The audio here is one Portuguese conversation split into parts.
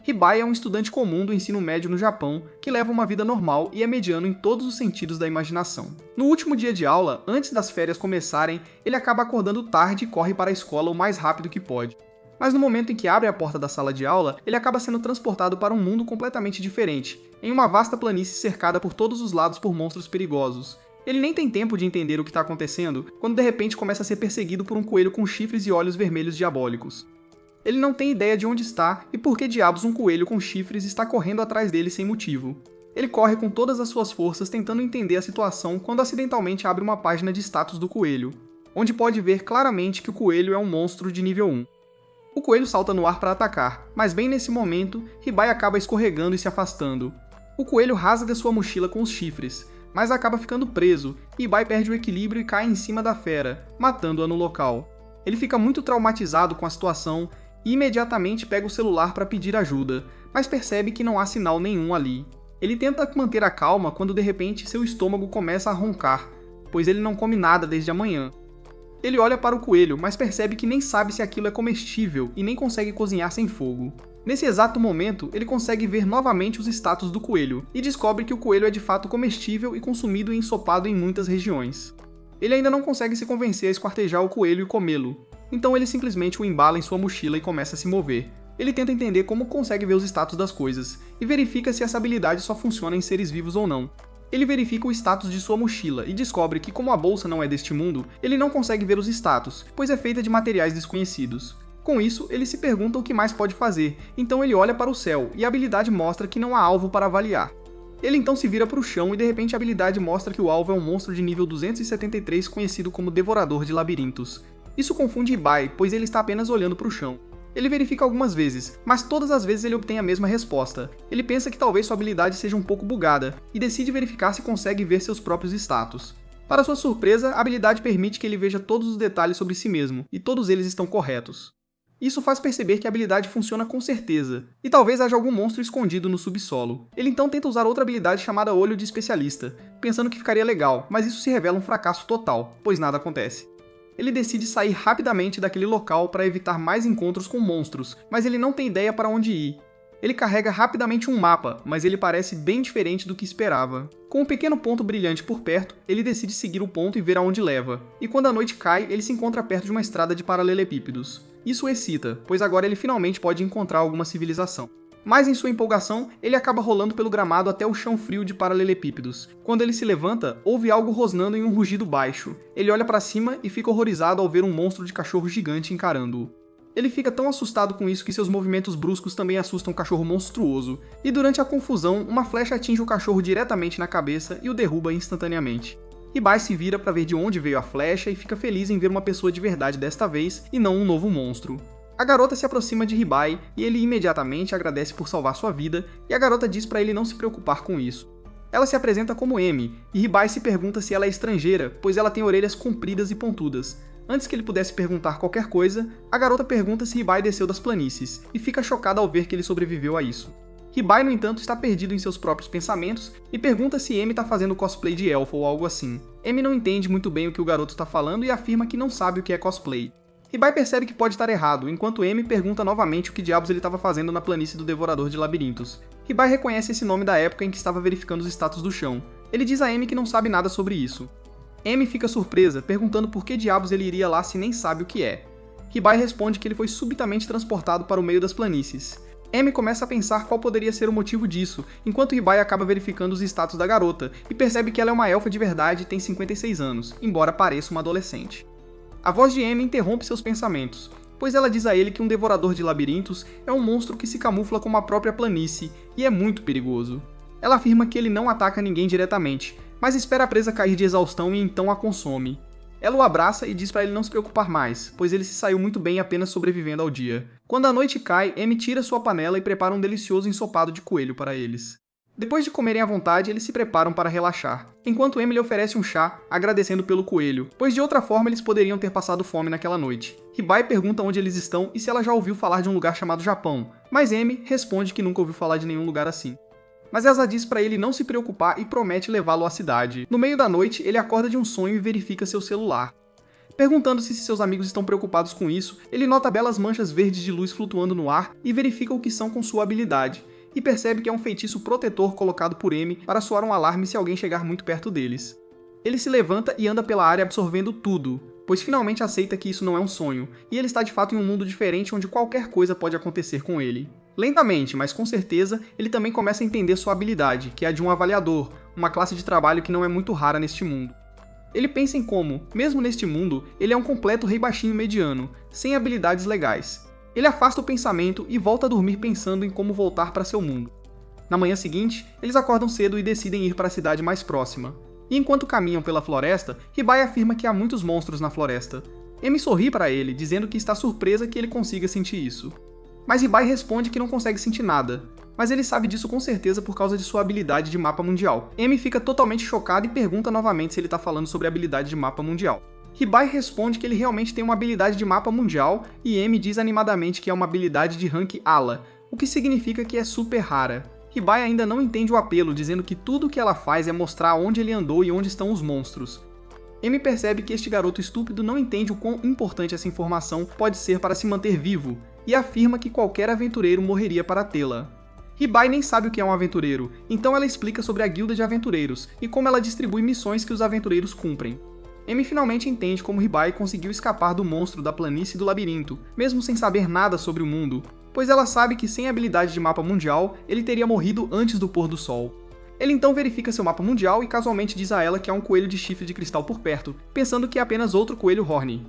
Hibai é um estudante comum do ensino médio no Japão que leva uma vida normal e é mediano em todos os sentidos da imaginação. No último dia de aula, antes das férias começarem, ele acaba acordando tarde e corre para a escola o mais rápido que pode. Mas no momento em que abre a porta da sala de aula, ele acaba sendo transportado para um mundo completamente diferente, em uma vasta planície cercada por todos os lados por monstros perigosos. Ele nem tem tempo de entender o que está acontecendo, quando de repente começa a ser perseguido por um coelho com chifres e olhos vermelhos diabólicos. Ele não tem ideia de onde está e por que diabos um coelho com chifres está correndo atrás dele sem motivo. Ele corre com todas as suas forças tentando entender a situação quando acidentalmente abre uma página de status do coelho, onde pode ver claramente que o coelho é um monstro de nível 1. O coelho salta no ar para atacar, mas bem nesse momento, Hibai acaba escorregando e se afastando. O coelho rasga sua mochila com os chifres, mas acaba ficando preso, e Hibai perde o equilíbrio e cai em cima da fera, matando-a no local. Ele fica muito traumatizado com a situação e imediatamente pega o celular para pedir ajuda, mas percebe que não há sinal nenhum ali. Ele tenta manter a calma quando de repente seu estômago começa a roncar, pois ele não come nada desde a manhã. Ele olha para o coelho, mas percebe que nem sabe se aquilo é comestível e nem consegue cozinhar sem fogo. Nesse exato momento, ele consegue ver novamente os status do coelho e descobre que o coelho é de fato comestível e consumido e ensopado em muitas regiões. Ele ainda não consegue se convencer a esquartejar o coelho e comê-lo, então ele simplesmente o embala em sua mochila e começa a se mover. Ele tenta entender como consegue ver os status das coisas e verifica se essa habilidade só funciona em seres vivos ou não. Ele verifica o status de sua mochila e descobre que, como a bolsa não é deste mundo, ele não consegue ver os status, pois é feita de materiais desconhecidos. Com isso, ele se pergunta o que mais pode fazer, então ele olha para o céu e a habilidade mostra que não há alvo para avaliar. Ele então se vira para o chão e de repente a habilidade mostra que o alvo é um monstro de nível 273 conhecido como Devorador de Labirintos. Isso confunde Hibai, pois ele está apenas olhando para o chão. Ele verifica algumas vezes, mas todas as vezes ele obtém a mesma resposta. Ele pensa que talvez sua habilidade seja um pouco bugada, e decide verificar se consegue ver seus próprios status. Para sua surpresa, a habilidade permite que ele veja todos os detalhes sobre si mesmo, e todos eles estão corretos. Isso faz perceber que a habilidade funciona com certeza, e talvez haja algum monstro escondido no subsolo. Ele então tenta usar outra habilidade chamada Olho de Especialista, pensando que ficaria legal, mas isso se revela um fracasso total, pois nada acontece. Ele decide sair rapidamente daquele local para evitar mais encontros com monstros, mas ele não tem ideia para onde ir. Ele carrega rapidamente um mapa, mas ele parece bem diferente do que esperava. Com um pequeno ponto brilhante por perto, ele decide seguir o ponto e ver aonde leva. E quando a noite cai, ele se encontra perto de uma estrada de paralelepípedos. Isso o excita, pois agora ele finalmente pode encontrar alguma civilização. Mas em sua empolgação, ele acaba rolando pelo gramado até o chão frio de paralelepípedos. Quando ele se levanta, ouve algo rosnando em um rugido baixo. Ele olha para cima e fica horrorizado ao ver um monstro de cachorro gigante encarando-o. Ele fica tão assustado com isso que seus movimentos bruscos também assustam o cachorro monstruoso, e durante a confusão, uma flecha atinge o cachorro diretamente na cabeça e o derruba instantaneamente. Hibai se vira para ver de onde veio a flecha e fica feliz em ver uma pessoa de verdade desta vez e não um novo monstro. A garota se aproxima de Hibai e ele imediatamente agradece por salvar sua vida, e a garota diz para ele não se preocupar com isso. Ela se apresenta como Emi, e Hibai se pergunta se ela é estrangeira, pois ela tem orelhas compridas e pontudas. Antes que ele pudesse perguntar qualquer coisa, a garota pergunta se Hibai desceu das planícies, e fica chocada ao ver que ele sobreviveu a isso. Hibai, no entanto, está perdido em seus próprios pensamentos e pergunta se Emi está fazendo cosplay de elfo ou algo assim. Emi não entende muito bem o que o garoto está falando e afirma que não sabe o que é cosplay. Hibai percebe que pode estar errado, enquanto Emi pergunta novamente o que diabos ele estava fazendo na planície do Devorador de Labirintos. Hibai reconhece esse nome da época em que estava verificando os status do chão. Ele diz a Emi que não sabe nada sobre isso. Emi fica surpresa, perguntando por que diabos ele iria lá se nem sabe o que é. Hibai responde que ele foi subitamente transportado para o meio das planícies. Emi começa a pensar qual poderia ser o motivo disso, enquanto Hibai acaba verificando os status da garota e percebe que ela é uma elfa de verdade e tem 56 anos, embora pareça uma adolescente. A voz de Emi interrompe seus pensamentos, pois ela diz a ele que um devorador de labirintos é um monstro que se camufla como a própria planície e é muito perigoso. Ela afirma que ele não ataca ninguém diretamente, mas espera a presa cair de exaustão e então a consome. Ela o abraça e diz para ele não se preocupar mais, pois ele se saiu muito bem apenas sobrevivendo ao dia. Quando a noite cai, Emi tira sua panela e prepara um delicioso ensopado de coelho para eles. Depois de comerem à vontade, eles se preparam para relaxar, enquanto Emi lhe oferece um chá, agradecendo pelo coelho, pois de outra forma eles poderiam ter passado fome naquela noite. Hibai pergunta onde eles estão e se ela já ouviu falar de um lugar chamado Japão, mas Emi responde que nunca ouviu falar de nenhum lugar assim. Mas Elsa diz para ele não se preocupar e promete levá-lo à cidade. No meio da noite, ele acorda de um sonho e verifica seu celular. Perguntando-se se seus amigos estão preocupados com isso, ele nota belas manchas verdes de luz flutuando no ar e verifica o que são com sua habilidade, e percebe que é um feitiço protetor colocado por M para soar um alarme se alguém chegar muito perto deles. Ele se levanta e anda pela área absorvendo tudo, pois finalmente aceita que isso não é um sonho, e ele está de fato em um mundo diferente onde qualquer coisa pode acontecer com ele. Lentamente, mas com certeza, ele também começa a entender sua habilidade, que é a de um avaliador, uma classe de trabalho que não é muito rara neste mundo. Ele pensa em como, mesmo neste mundo, ele é um completo rei baixinho mediano, sem habilidades legais. Ele afasta o pensamento e volta a dormir pensando em como voltar para seu mundo. Na manhã seguinte, eles acordam cedo e decidem ir para a cidade mais próxima. E enquanto caminham pela floresta, Hibai afirma que há muitos monstros na floresta. Emi sorri para ele, dizendo que está surpresa que ele consiga sentir isso. Mas Hibai responde que não consegue sentir nada, mas ele sabe disso com certeza por causa de sua habilidade de mapa mundial. Emi fica totalmente chocado e pergunta novamente se ele está falando sobre a habilidade de mapa mundial. Hibai responde que ele realmente tem uma habilidade de mapa mundial e Emi diz animadamente que é uma habilidade de rank ALA, o que significa que é super rara. Hibai ainda não entende o apelo, dizendo que tudo o que ela faz é mostrar onde ele andou e onde estão os monstros. Emi percebe que este garoto estúpido não entende o quão importante essa informação pode ser para se manter vivo, e afirma que qualquer aventureiro morreria para tê-la. Hibai nem sabe o que é um aventureiro, então ela explica sobre a guilda de aventureiros e como ela distribui missões que os aventureiros cumprem. Emi finalmente entende como Hibai conseguiu escapar do monstro da planície e do labirinto, mesmo sem saber nada sobre o mundo, pois ela sabe que sem habilidade de mapa mundial, ele teria morrido antes do pôr do sol. Ele então verifica seu mapa mundial e casualmente diz a ela que há um coelho de chifre de cristal por perto, pensando que é apenas outro coelho Horny.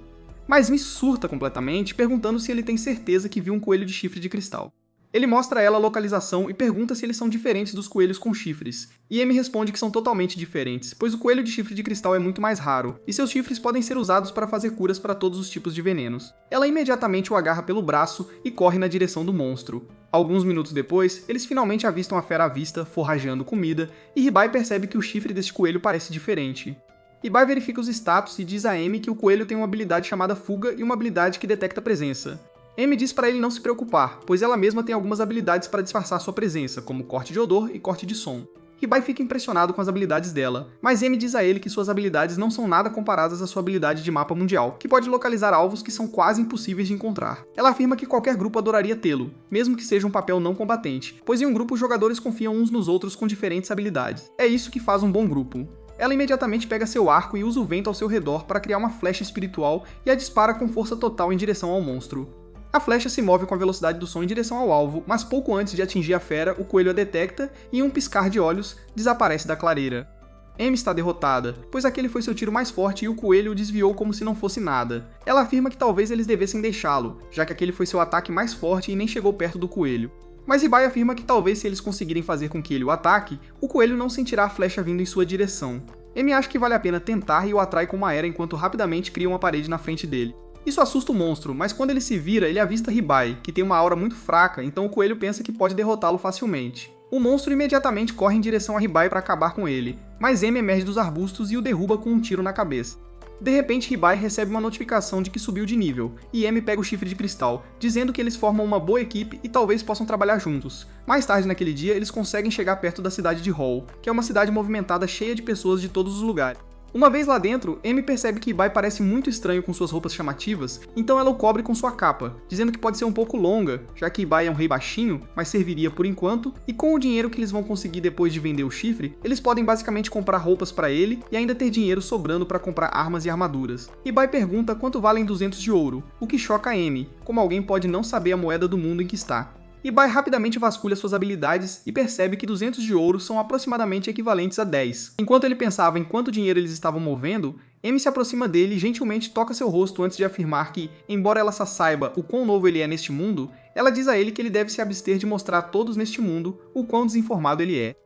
Mas me surta completamente, perguntando se ele tem certeza que viu um coelho de chifre de cristal. Ele mostra a ela a localização e pergunta se eles são diferentes dos coelhos com chifres, e Emi responde que são totalmente diferentes, pois o coelho de chifre de cristal é muito mais raro, e seus chifres podem ser usados para fazer curas para todos os tipos de venenos. Ela imediatamente o agarra pelo braço e corre na direção do monstro. Alguns minutos depois, eles finalmente avistam a fera à vista, forrageando comida, e Hibai percebe que o chifre deste coelho parece diferente. Hibai verifica os status e diz a Emi que o coelho tem uma habilidade chamada Fuga e uma habilidade que detecta presença. Emi diz para ele não se preocupar, pois ela mesma tem algumas habilidades para disfarçar sua presença, como corte de odor e corte de som. Hibai fica impressionado com as habilidades dela, mas Emi diz a ele que suas habilidades não são nada comparadas à sua habilidade de mapa mundial, que pode localizar alvos que são quase impossíveis de encontrar. Ela afirma que qualquer grupo adoraria tê-lo, mesmo que seja um papel não combatente, pois em um grupo os jogadores confiam uns nos outros com diferentes habilidades. É isso que faz um bom grupo. Ela imediatamente pega seu arco e usa o vento ao seu redor para criar uma flecha espiritual e a dispara com força total em direção ao monstro. A flecha se move com a velocidade do som em direção ao alvo, mas pouco antes de atingir a fera, o coelho a detecta e, em um piscar de olhos, desaparece da clareira. Emi está derrotada, pois aquele foi seu tiro mais forte e o coelho o desviou como se não fosse nada. Ela afirma que talvez eles devessem deixá-lo, já que aquele foi seu ataque mais forte e nem chegou perto do coelho. Mas Hibai afirma que talvez se eles conseguirem fazer com que ele o ataque, o coelho não sentirá a flecha vindo em sua direção. Emi acha que vale a pena tentar e o atrai com uma era enquanto rapidamente cria uma parede na frente dele. Isso assusta o monstro, mas quando ele se vira, ele avista Hibai, que tem uma aura muito fraca, então o coelho pensa que pode derrotá-lo facilmente. O monstro imediatamente corre em direção a Hibai para acabar com ele, mas Emi emerge dos arbustos e o derruba com um tiro na cabeça. De repente, Hibai recebe uma notificação de que subiu de nível, e Emi pega o chifre de cristal, dizendo que eles formam uma boa equipe e talvez possam trabalhar juntos. Mais tarde naquele dia, eles conseguem chegar perto da cidade de Hall, que é uma cidade movimentada cheia de pessoas de todos os lugares. Uma vez lá dentro, Emi percebe que Hibai parece muito estranho com suas roupas chamativas, então ela o cobre com sua capa, dizendo que pode ser um pouco longa, já que Hibai é um rei baixinho, mas serviria por enquanto, e com o dinheiro que eles vão conseguir depois de vender o chifre, eles podem basicamente comprar roupas para ele e ainda ter dinheiro sobrando para comprar armas e armaduras. Hibai pergunta quanto valem 200 de ouro, o que choca Emi, como alguém pode não saber a moeda do mundo em que está. Hibai rapidamente vasculha suas habilidades e percebe que 200 de ouro são aproximadamente equivalentes a 10. Enquanto ele pensava em quanto dinheiro eles estavam movendo, Emi se aproxima dele e gentilmente toca seu rosto antes de afirmar que, embora ela só saiba o quão novo ele é neste mundo, ela diz a ele que ele deve se abster de mostrar a todos neste mundo o quão desinformado ele é.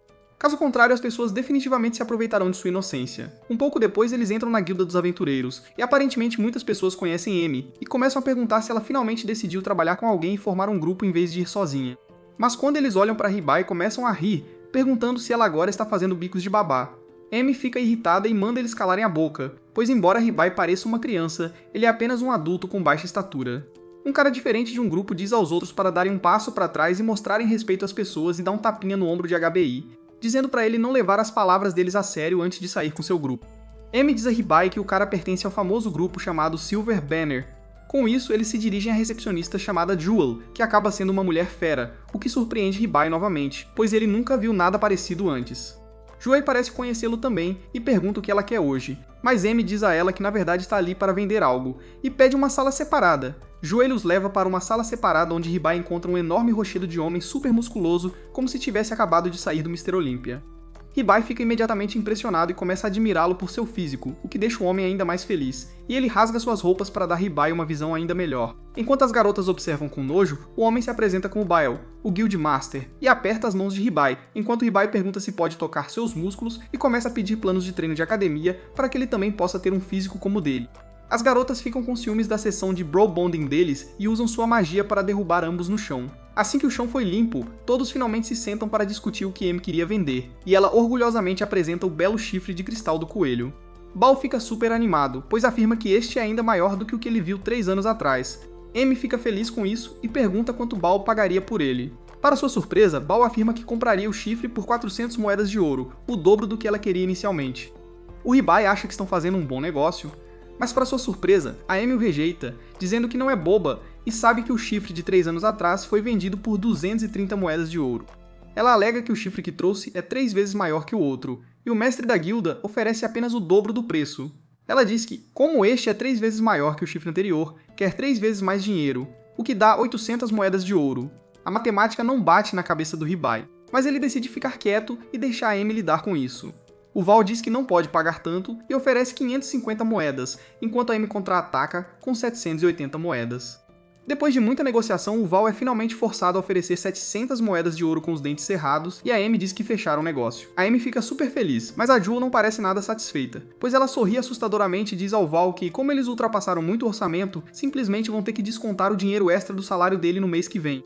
Caso contrário, as pessoas definitivamente se aproveitarão de sua inocência. Um pouco depois, eles entram na Guilda dos Aventureiros, e aparentemente muitas pessoas conhecem Emi, e começam a perguntar se ela finalmente decidiu trabalhar com alguém e formar um grupo em vez de ir sozinha. Mas quando eles olham para Hibai, começam a rir, perguntando se ela agora está fazendo bicos de babá. Emi fica irritada e manda eles calarem a boca, pois embora Hibai pareça uma criança, ele é apenas um adulto com baixa estatura. Um cara diferente de um grupo diz aos outros para darem um passo para trás e mostrarem respeito às pessoas e dar um tapinha no ombro de HBI, dizendo para ele não levar as palavras deles a sério antes de sair com seu grupo. Amy diz a Ribai que o cara pertence ao famoso grupo chamado Silver Banner. Com isso, eles se dirigem à recepcionista chamada Jewel, que acaba sendo uma mulher fera, o que surpreende Ribai novamente, pois ele nunca viu nada parecido antes. Jewel parece conhecê-lo também e pergunta o que ela quer hoje, mas Amy diz a ela que na verdade está ali para vender algo, e pede uma sala separada. Jewel os leva para uma sala separada onde Ribai encontra um enorme rochedo de homem super musculoso, como se tivesse acabado de sair do Mr. Olympia. Ribai fica imediatamente impressionado e começa a admirá-lo por seu físico, o que deixa o homem ainda mais feliz, e ele rasga suas roupas para dar a Ribai uma visão ainda melhor. Enquanto as garotas observam com nojo, o homem se apresenta como Bile, o Guild Master, e aperta as mãos de Ribai, enquanto Ribai pergunta se pode tocar seus músculos e começa a pedir planos de treino de academia para que ele também possa ter um físico como o dele. As garotas ficam com ciúmes da sessão de bro bonding deles e usam sua magia para derrubar ambos no chão. Assim que o chão foi limpo, todos finalmente se sentam para discutir o que Amy queria vender, e ela orgulhosamente apresenta o belo chifre de cristal do coelho. Bal fica super animado, pois afirma que este é ainda maior do que o que ele viu 3 anos atrás. Amy fica feliz com isso e pergunta quanto Bal pagaria por ele. Para sua surpresa, Bal afirma que compraria o chifre por 400 moedas de ouro, o dobro do que ela queria inicialmente. O Ribai acha que estão fazendo um bom negócio, mas para sua surpresa, a Amy o rejeita, dizendo que não é boba e sabe que o chifre de 3 anos atrás foi vendido por 230 moedas de ouro. Ela alega que o chifre que trouxe é 3 vezes maior que o outro, e o mestre da guilda oferece apenas o dobro do preço. Ela diz que, como este é 3 vezes maior que o chifre anterior, quer 3 vezes mais dinheiro, o que dá 800 moedas de ouro. A matemática não bate na cabeça do Ribai, mas ele decide ficar quieto e deixar a Amy lidar com isso. O Val diz que não pode pagar tanto e oferece 550 moedas, enquanto a Amy contra-ataca com 780 moedas. Depois de muita negociação, o Val é finalmente forçado a oferecer 700 moedas de ouro com os dentes cerrados e a Amy diz que fecharam o negócio. A Amy fica super feliz, mas a Jewel não parece nada satisfeita, pois ela sorri assustadoramente e diz ao Val que, como eles ultrapassaram muito o orçamento, simplesmente vão ter que descontar o dinheiro extra do salário dele no mês que vem.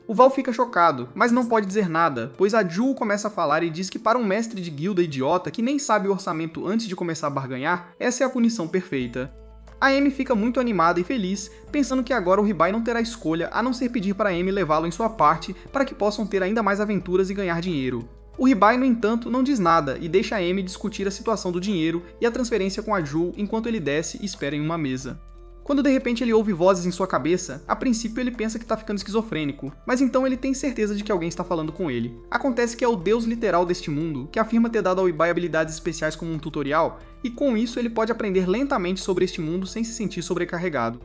O Val fica chocado, mas não pode dizer nada, pois a Jewel começa a falar e diz que para um mestre de guilda idiota que nem sabe o orçamento antes de começar a barganhar, essa é a punição perfeita. A Amy fica muito animada e feliz, pensando que agora o Ribai não terá escolha a não ser pedir para a Amy levá-lo em sua parte para que possam ter ainda mais aventuras e ganhar dinheiro. O Ribai, no entanto, não diz nada e deixa a Amy discutir a situação do dinheiro e a transferência com a Jewel enquanto ele desce e espera em uma mesa. Quando de repente ele ouve vozes em sua cabeça, a princípio ele pensa que está ficando esquizofrênico, mas então ele tem certeza de que alguém está falando com ele. Acontece que é o deus literal deste mundo, que afirma ter dado ao Ribai habilidades especiais como um tutorial, e com isso ele pode aprender lentamente sobre este mundo sem se sentir sobrecarregado.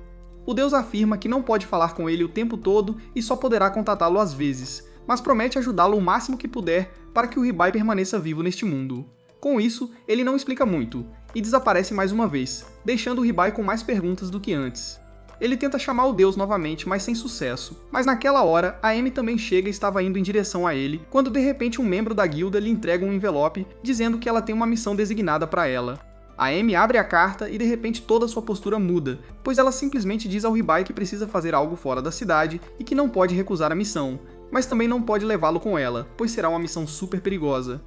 O deus afirma que não pode falar com ele o tempo todo e só poderá contatá-lo às vezes, mas promete ajudá-lo o máximo que puder para que o Ribai permaneça vivo neste mundo. Com isso, ele não explica muito, e desaparece mais uma vez, deixando o Ribai com mais perguntas do que antes. Ele tenta chamar o deus novamente, mas sem sucesso. Mas naquela hora, a Amy também chega e estava indo em direção a ele, quando de repente um membro da guilda lhe entrega um envelope, dizendo que ela tem uma missão designada para ela. A Amy abre a carta e de repente toda sua postura muda, pois ela simplesmente diz ao Ribai que precisa fazer algo fora da cidade e que não pode recusar a missão, mas também não pode levá-lo com ela, pois será uma missão super perigosa.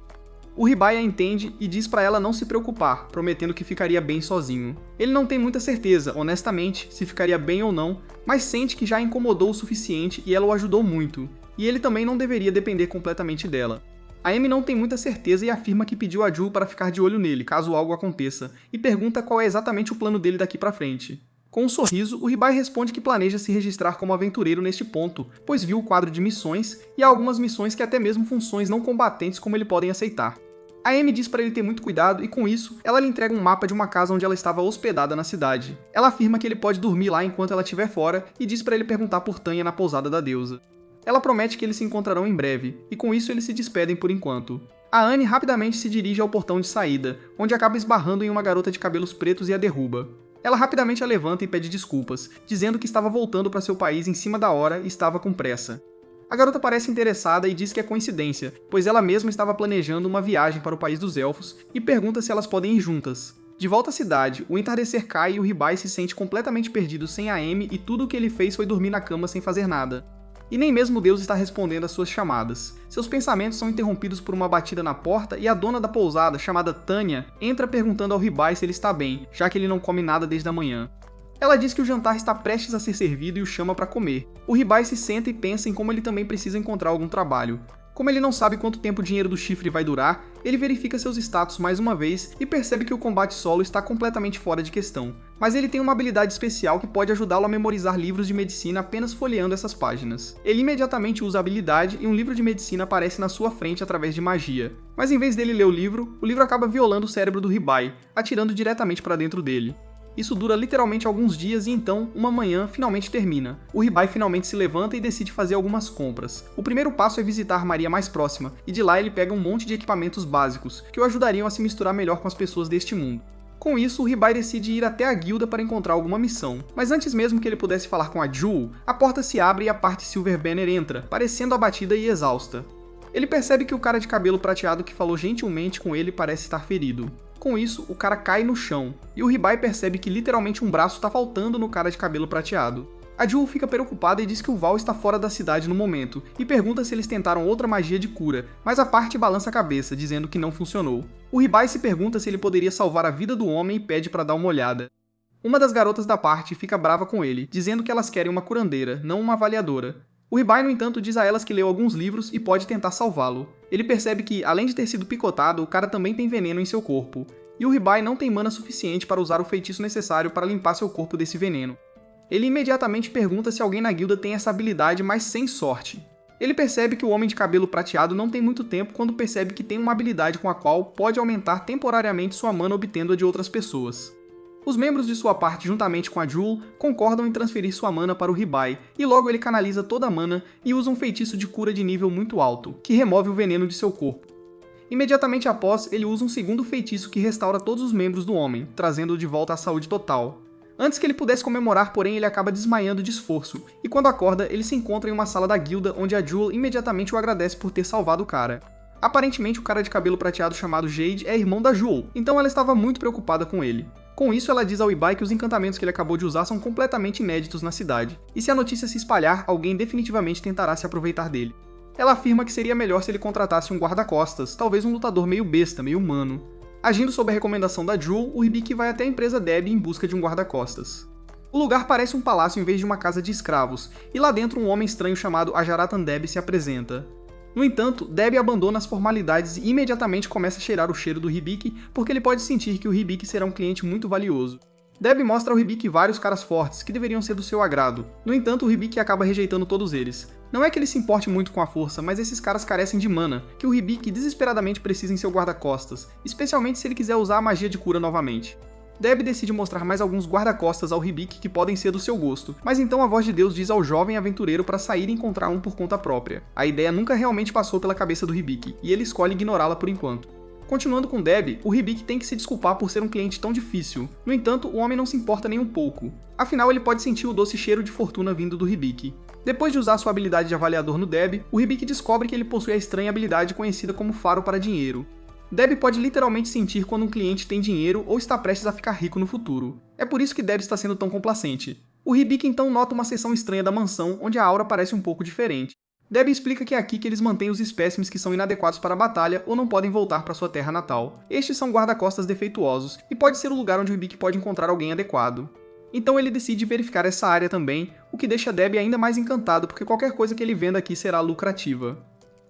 O Ribai a entende e diz para ela não se preocupar, prometendo que ficaria bem sozinho. Ele não tem muita certeza, honestamente, se ficaria bem ou não, mas sente que já a incomodou o suficiente e ela o ajudou muito, e ele também não deveria depender completamente dela. A Amy não tem muita certeza e afirma que pediu a Jewel para ficar de olho nele, caso algo aconteça, e pergunta qual é exatamente o plano dele daqui pra frente. Com um sorriso, o Ribai responde que planeja se registrar como aventureiro neste ponto, pois viu o quadro de missões, e há algumas missões que até mesmo funções não combatentes como ele podem aceitar. A Amy diz para ele ter muito cuidado e com isso, ela lhe entrega um mapa de uma casa onde ela estava hospedada na cidade. Ela afirma que ele pode dormir lá enquanto ela estiver fora e diz para ele perguntar por Tanya na pousada da deusa. Ela promete que eles se encontrarão em breve, e com isso eles se despedem por enquanto. A Anne rapidamente se dirige ao portão de saída, onde acaba esbarrando em uma garota de cabelos pretos e a derruba. Ela rapidamente a levanta e pede desculpas, dizendo que estava voltando para seu país em cima da hora e estava com pressa. A garota parece interessada e diz que é coincidência, pois ela mesma estava planejando uma viagem para o país dos elfos e pergunta se elas podem ir juntas. De volta à cidade, o entardecer cai e o Ribai se sente completamente perdido sem a Amy e tudo o que ele fez foi dormir na cama sem fazer nada. E nem mesmo Deus está respondendo às suas chamadas. Seus pensamentos são interrompidos por uma batida na porta e a dona da pousada, chamada Tanya, entra perguntando ao Ribai se ele está bem, já que ele não come nada desde a manhã. Ela diz que o jantar está prestes a ser servido e o chama para comer. O Ribai se senta e pensa em como ele também precisa encontrar algum trabalho. Como ele não sabe quanto tempo o dinheiro do chifre vai durar, ele verifica seus status mais uma vez e percebe que o combate solo está completamente fora de questão. Mas ele tem uma habilidade especial que pode ajudá-lo a memorizar livros de medicina apenas folheando essas páginas. Ele imediatamente usa a habilidade e um livro de medicina aparece na sua frente através de magia. Mas em vez dele ler o livro acaba violando o cérebro do Ribai, atirando diretamente para dentro dele. Isso dura literalmente alguns dias e então, uma manhã, finalmente termina. O Ribai finalmente se levanta e decide fazer algumas compras. O primeiro passo é visitar a armaria mais próxima, e de lá ele pega um monte de equipamentos básicos, que o ajudariam a se misturar melhor com as pessoas deste mundo. Com isso, o Ribai decide ir até a guilda para encontrar alguma missão. Mas antes mesmo que ele pudesse falar com a Jewel, a porta se abre e a parte Silver Banner entra, parecendo abatida e exausta. Ele percebe que o cara de cabelo prateado que falou gentilmente com ele parece estar ferido. Com isso, o cara cai no chão, e o Ribai percebe que literalmente um braço está faltando no cara de cabelo prateado. A Jewel fica preocupada e diz que o Val está fora da cidade no momento, e pergunta se eles tentaram outra magia de cura, mas a parte balança a cabeça, dizendo que não funcionou. O Ribai se pergunta se ele poderia salvar a vida do homem e pede para dar uma olhada. Uma das garotas da parte fica brava com ele, dizendo que elas querem uma curandeira, não uma avaliadora. O Ribai, no entanto, diz a elas que leu alguns livros e pode tentar salvá-lo. Ele percebe que, além de ter sido picotado, o cara também tem veneno em seu corpo. E o Ribai não tem mana suficiente para usar o feitiço necessário para limpar seu corpo desse veneno. Ele imediatamente pergunta se alguém na guilda tem essa habilidade, mas sem sorte. Ele percebe que o homem de cabelo prateado não tem muito tempo quando percebe que tem uma habilidade com a qual pode aumentar temporariamente sua mana obtendo-a de outras pessoas. Os membros de sua parte, juntamente com a Jewel, concordam em transferir sua mana para o Ribai, e logo ele canaliza toda a mana e usa um feitiço de cura de nível muito alto, que remove o veneno de seu corpo. Imediatamente após, ele usa um segundo feitiço que restaura todos os membros do homem, trazendo-o de volta à saúde total. Antes que ele pudesse comemorar, porém, ele acaba desmaiando de esforço, e quando acorda, ele se encontra em uma sala da guilda onde a Jewel imediatamente o agradece por ter salvado o cara. Aparentemente, o cara de cabelo prateado chamado Jade é irmão da Jewel, então ela estava muito preocupada com ele. Com isso, ela diz ao Ribai que os encantamentos que ele acabou de usar são completamente inéditos na cidade, e se a notícia se espalhar, alguém definitivamente tentará se aproveitar dele. Ela afirma que seria melhor se ele contratasse um guarda-costas, talvez um lutador meio besta, meio humano. Agindo sob a recomendação da Jewel, o Hibiki vai até a empresa Debbie em busca de um guarda-costas. O lugar parece um palácio em vez de uma casa de escravos, e lá dentro um homem estranho chamado Ajaratan Debbie se apresenta. No entanto, Debbie abandona as formalidades e imediatamente começa a cheirar o cheiro do Hibiki, porque ele pode sentir que o Hibiki será um cliente muito valioso. Debbie mostra ao Hibiki vários caras fortes, que deveriam ser do seu agrado. No entanto, o Hibiki acaba rejeitando todos eles. Não é que ele se importe muito com a força, mas esses caras carecem de mana, que o Hibiki desesperadamente precisa em seu guarda-costas, especialmente se ele quiser usar a magia de cura novamente. Debbie decide mostrar mais alguns guarda-costas ao Hibiki que podem ser do seu gosto, mas então a voz de Deus diz ao jovem aventureiro para sair e encontrar um por conta própria. A ideia nunca realmente passou pela cabeça do Hibiki, e ele escolhe ignorá-la por enquanto. Continuando com Debbie, o Hibiki tem que se desculpar por ser um cliente tão difícil. No entanto, o homem não se importa nem um pouco. Afinal, ele pode sentir o doce cheiro de fortuna vindo do Hibiki. Depois de usar sua habilidade de avaliador no Debbie, o Hibiki descobre que ele possui a estranha habilidade conhecida como faro para dinheiro. Debbie pode literalmente sentir quando um cliente tem dinheiro ou está prestes a ficar rico no futuro. É por isso que Debbie está sendo tão complacente. O Hibiki então nota uma seção estranha da mansão, onde a aura parece um pouco diferente. Debbie explica que é aqui que eles mantêm os espécimes que são inadequados para a batalha ou não podem voltar para sua terra natal. Estes são guarda-costas defeituosos, e pode ser o lugar onde o Hibiki pode encontrar alguém adequado. Então ele decide verificar essa área também, o que deixa Debbie ainda mais encantado porque qualquer coisa que ele venda aqui será lucrativa.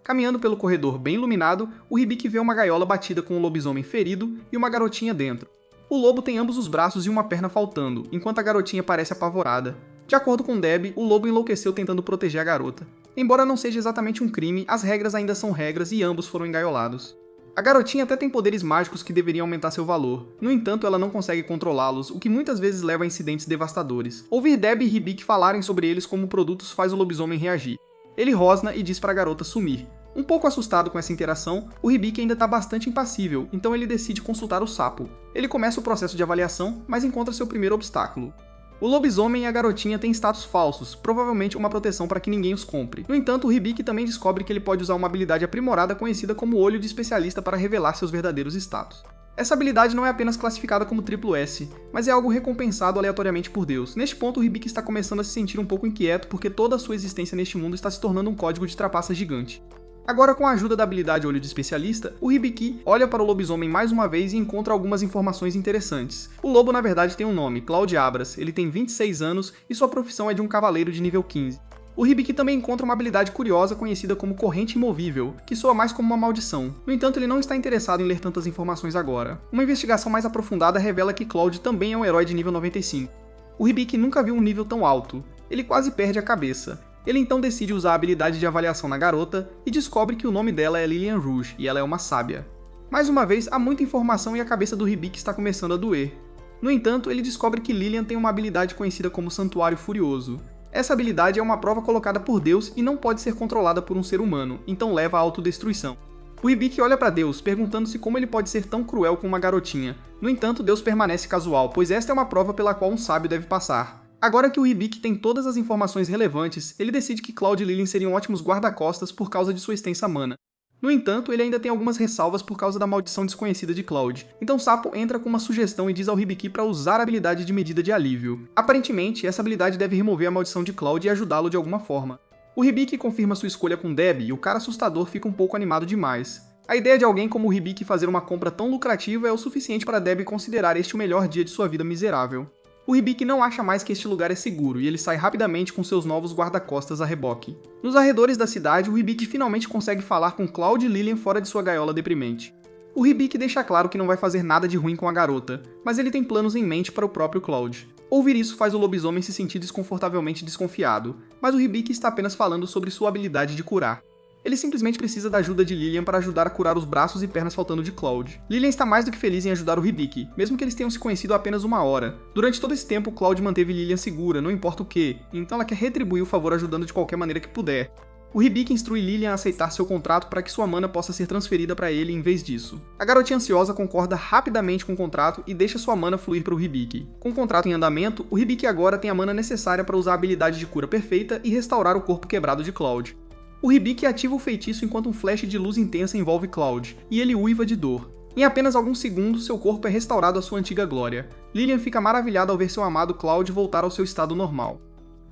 Caminhando pelo corredor bem iluminado, o Hibiki vê uma gaiola batida com um lobisomem ferido e uma garotinha dentro. O lobo tem ambos os braços e uma perna faltando, enquanto a garotinha parece apavorada. De acordo com Debbie, o lobo enlouqueceu tentando proteger a garota. Embora não seja exatamente um crime, as regras ainda são regras e ambos foram engaiolados. A garotinha até tem poderes mágicos que deveriam aumentar seu valor. No entanto, ela não consegue controlá-los, o que muitas vezes leva a incidentes devastadores. Ouvir Debbie e Hibiki falarem sobre eles como produtos faz o lobisomem reagir. Ele rosna e diz para a garota sumir. Um pouco assustado com essa interação, o Hibiki ainda está bastante impassível, então ele decide consultar o sapo. Ele começa o processo de avaliação, mas encontra seu primeiro obstáculo. O lobisomem e a garotinha têm status falsos, provavelmente uma proteção para que ninguém os compre. No entanto, o Hibiki também descobre que ele pode usar uma habilidade aprimorada conhecida como Olho de Especialista para revelar seus verdadeiros status. Essa habilidade não é apenas classificada como S, mas é algo recompensado aleatoriamente por Deus. Neste ponto, o Hibiki está começando a se sentir um pouco inquieto porque toda a sua existência neste mundo está se tornando um código de trapaça gigante. Agora, com a ajuda da habilidade Olho de Especialista, o Hibiki olha para o lobisomem mais uma vez e encontra algumas informações interessantes. O lobo, na verdade, tem um nome, Claude Abras, ele tem 26 anos e sua profissão é de um cavaleiro de nível 15. O Hibiki também encontra uma habilidade curiosa conhecida como corrente imovível, que soa mais como uma maldição. No entanto, ele não está interessado em ler tantas informações agora. Uma investigação mais aprofundada revela que Cloud também é um herói de nível 95. O Hibiki nunca viu um nível tão alto. Ele quase perde a cabeça. Ele então decide usar a habilidade de avaliação na garota e descobre que o nome dela é Lilian Rouge e ela é uma sábia. Mais uma vez, há muita informação e a cabeça do Hibiki está começando a doer. No entanto, ele descobre que Lilian tem uma habilidade conhecida como Santuário Furioso. Essa habilidade é uma prova colocada por Deus e não pode ser controlada por um ser humano, então leva à autodestruição. O Hibiki olha para Deus, perguntando-se como ele pode ser tão cruel com uma garotinha. No entanto, Deus permanece casual, pois esta é uma prova pela qual um sábio deve passar. Agora que o Hibiki tem todas as informações relevantes, ele decide que Cloud e Lilian seriam ótimos guarda-costas por causa de sua extensa mana. No entanto, ele ainda tem algumas ressalvas por causa da maldição desconhecida de Cloud. Então Sapo entra com uma sugestão e diz ao Hibiki para usar a habilidade de medida de alívio. Aparentemente, essa habilidade deve remover a maldição de Cloud e ajudá-lo de alguma forma. O Hibiki confirma sua escolha com Debbie e o cara assustador fica um pouco animado demais. A ideia de alguém como o Hibiki fazer uma compra tão lucrativa é o suficiente para Debbie considerar este o melhor dia de sua vida miserável. O Hibiki não acha mais que este lugar é seguro e ele sai rapidamente com seus novos guarda-costas a reboque. Nos arredores da cidade, o Hibiki finalmente consegue falar com Cloud e Lilian fora de sua gaiola deprimente. O Hibiki deixa claro que não vai fazer nada de ruim com a garota, mas ele tem planos em mente para o próprio Cloud. Ouvir isso faz o lobisomem se sentir desconfortavelmente desconfiado, mas o Hibiki está apenas falando sobre sua habilidade de curar. Ele simplesmente precisa da ajuda de Lilian para ajudar a curar os braços e pernas faltando de Cloud. Lilian está mais do que feliz em ajudar o Hibiki, mesmo que eles tenham se conhecido há apenas uma hora. Durante todo esse tempo, Cloud manteve Lilian segura, não importa o que, então ela quer retribuir o favor ajudando de qualquer maneira que puder. O Hibiki instrui Lilian a aceitar seu contrato para que sua mana possa ser transferida para ele em vez disso. A garotinha ansiosa concorda rapidamente com o contrato e deixa sua mana fluir para o Hibiki. Com o contrato em andamento, o Hibiki agora tem a mana necessária para usar a habilidade de cura perfeita e restaurar o corpo quebrado de Cloud. O Hibiki ativa o feitiço enquanto um flash de luz intensa envolve Cloud, e ele uiva de dor. Em apenas alguns segundos, seu corpo é restaurado à sua antiga glória. Lilian fica maravilhada ao ver seu amado Cloud voltar ao seu estado normal.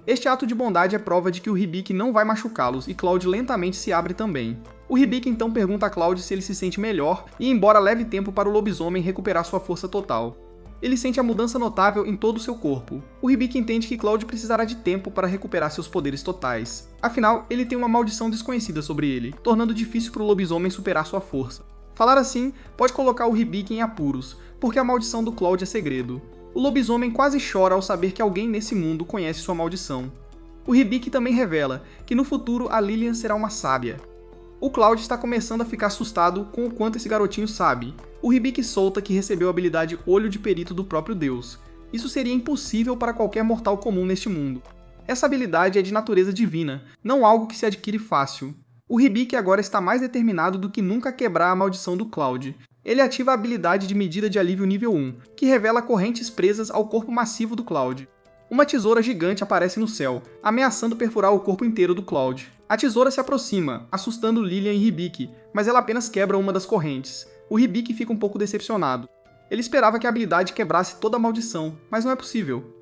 Este ato de bondade é prova de que o Hibiki não vai machucá-los, e Cloud lentamente se abre também. O Hibiki então pergunta a Cloud se ele se sente melhor, e embora leve tempo para o lobisomem recuperar sua força total. Ele sente a mudança notável em todo o seu corpo. O Hibiki entende que Cloud precisará de tempo para recuperar seus poderes totais. Afinal, ele tem uma maldição desconhecida sobre ele, tornando difícil para o lobisomem superar sua força. Falar assim pode colocar o Hibiki em apuros, porque a maldição do Cloud é segredo. O lobisomem quase chora ao saber que alguém nesse mundo conhece sua maldição. O Hibiki também revela que no futuro a Lilian será uma sábia. O Cloud está começando a ficar assustado com o quanto esse garotinho sabe. O Hibiki solta que recebeu a habilidade Olho de Perito do próprio Deus. Isso seria impossível para qualquer mortal comum neste mundo. Essa habilidade é de natureza divina, não algo que se adquire fácil. O Hibiki agora está mais determinado do que nunca a quebrar a maldição do Cloud. Ele ativa a habilidade de medida de alívio nível 1, que revela correntes presas ao corpo massivo do Cloud. Uma tesoura gigante aparece no céu, ameaçando perfurar o corpo inteiro do Cloud. A tesoura se aproxima, assustando Lilian e Hibiki, mas ela apenas quebra uma das correntes. O Hibiki fica um pouco decepcionado. Ele esperava que a habilidade quebrasse toda a maldição, mas não é possível.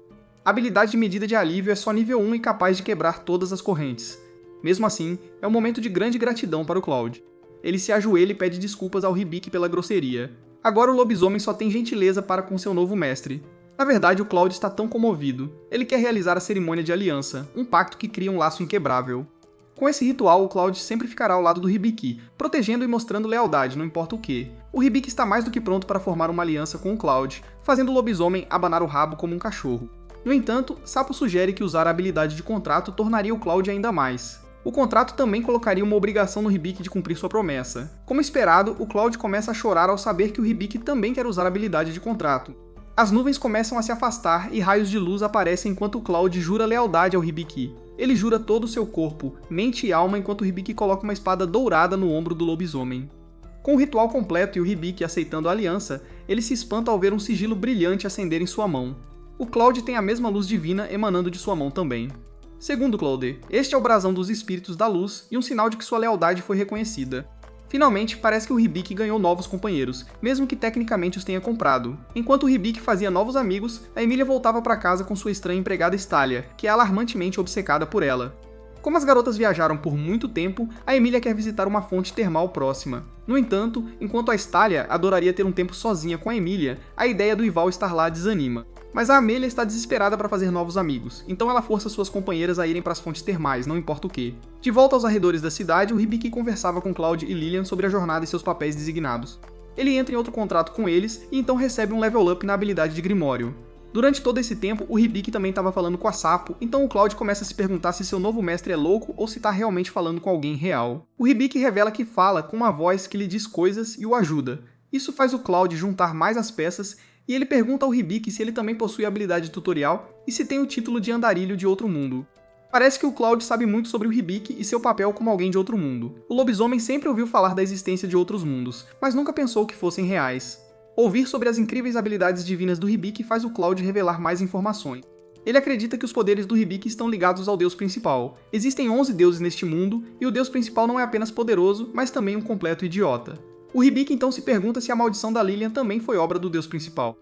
A habilidade de medida de alívio é só nível 1 e capaz de quebrar todas as correntes. Mesmo assim, é um momento de grande gratidão para o Cloud. Ele se ajoelha e pede desculpas ao Hibiki pela grosseria. Agora o lobisomem só tem gentileza para com seu novo mestre. Na verdade, o Cloud está tão comovido. Ele quer realizar a cerimônia de aliança, um pacto que cria um laço inquebrável. Com esse ritual, o Cloud sempre ficará ao lado do Hibiki, protegendo e mostrando lealdade, não importa o que. O Hibiki está mais do que pronto para formar uma aliança com o Cloud, fazendo o lobisomem abanar o rabo como um cachorro. No entanto, Sapo sugere que usar a habilidade de contrato tornaria o Cloud ainda mais. O contrato também colocaria uma obrigação no Hibiki de cumprir sua promessa. Como esperado, o Cloud começa a chorar ao saber que o Hibiki também quer usar a habilidade de contrato. As nuvens começam a se afastar e raios de luz aparecem enquanto o Cloud jura lealdade ao Hibiki. Ele jura todo o seu corpo, mente e alma enquanto o Hibiki coloca uma espada dourada no ombro do lobisomem. Com o ritual completo e o Hibiki aceitando a aliança, ele se espanta ao ver um sigilo brilhante acender em sua mão. O Cloud tem a mesma luz divina emanando de sua mão também. Segundo Cloud, este é o brasão dos espíritos da luz e um sinal de que sua lealdade foi reconhecida. Finalmente, parece que o Hibiki ganhou novos companheiros, mesmo que tecnicamente os tenha comprado. Enquanto o Hibiki fazia novos amigos, a Emília voltava para casa com sua estranha empregada Stalia, que é alarmantemente obcecada por ela. Como as garotas viajaram por muito tempo, a Emília quer visitar uma fonte termal próxima. No entanto, enquanto a Stália adoraria ter um tempo sozinha com a Emília, a ideia do Ival estar lá desanima. Mas a Amélia está desesperada para fazer novos amigos, então ela força suas companheiras a irem para as fontes termais, não importa o que. De volta aos arredores da cidade, o Hibiki conversava com Cloud e Lilian sobre a jornada e seus papéis designados. Ele entra em outro contrato com eles e então recebe um level up na habilidade de Grimório. Durante todo esse tempo, o Hibiki também estava falando com a Sapo, então o Cloud começa a se perguntar se seu novo mestre é louco ou se está realmente falando com alguém real. O Hibiki revela que fala com uma voz que lhe diz coisas e o ajuda. Isso faz o Cloud juntar mais as peças e ele pergunta ao Hibiki se ele também possui habilidade tutorial e se tem o título de andarilho de outro mundo. Parece que o Cloud sabe muito sobre o Hibiki e seu papel como alguém de outro mundo. O lobisomem sempre ouviu falar da existência de outros mundos, mas nunca pensou que fossem reais. Ouvir sobre as incríveis habilidades divinas do Hibiki faz o Cloud revelar mais informações. Ele acredita que os poderes do Hibiki estão ligados ao deus principal. Existem 11 deuses neste mundo, e o deus principal não é apenas poderoso, mas também um completo idiota. O Hibiki então se pergunta se a maldição da Lilian também foi obra do deus principal.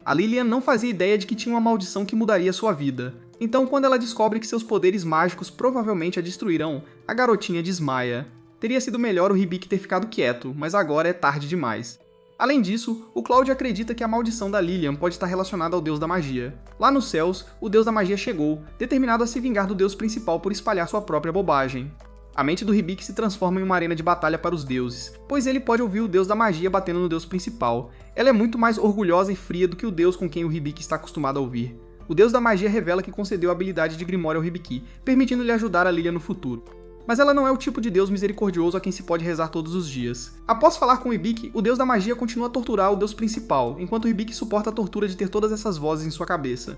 A Lilian não fazia ideia de que tinha uma maldição que mudaria sua vida. Então, quando ela descobre que seus poderes mágicos provavelmente a destruirão, a garotinha desmaia. Teria sido melhor o Hibiki ter ficado quieto, mas agora é tarde demais. Além disso, o Cloud acredita que a maldição da Lilian pode estar relacionada ao deus da magia. Lá nos céus, o deus da magia chegou, determinado a se vingar do deus principal por espalhar sua própria bobagem. A mente do Hibiki se transforma em uma arena de batalha para os deuses, pois ele pode ouvir o deus da magia batendo no deus principal. Ela é muito mais orgulhosa e fria do que o deus com quem o Hibiki está acostumado a ouvir. O deus da magia revela que concedeu a habilidade de Grimório ao Hibiki, permitindo-lhe ajudar a Lilian no futuro. Mas ela não é o tipo de deus misericordioso a quem se pode rezar todos os dias. Após falar com o Hibiki, o deus da magia continua a torturar o deus principal, enquanto o Hibiki suporta a tortura de ter todas essas vozes em sua cabeça.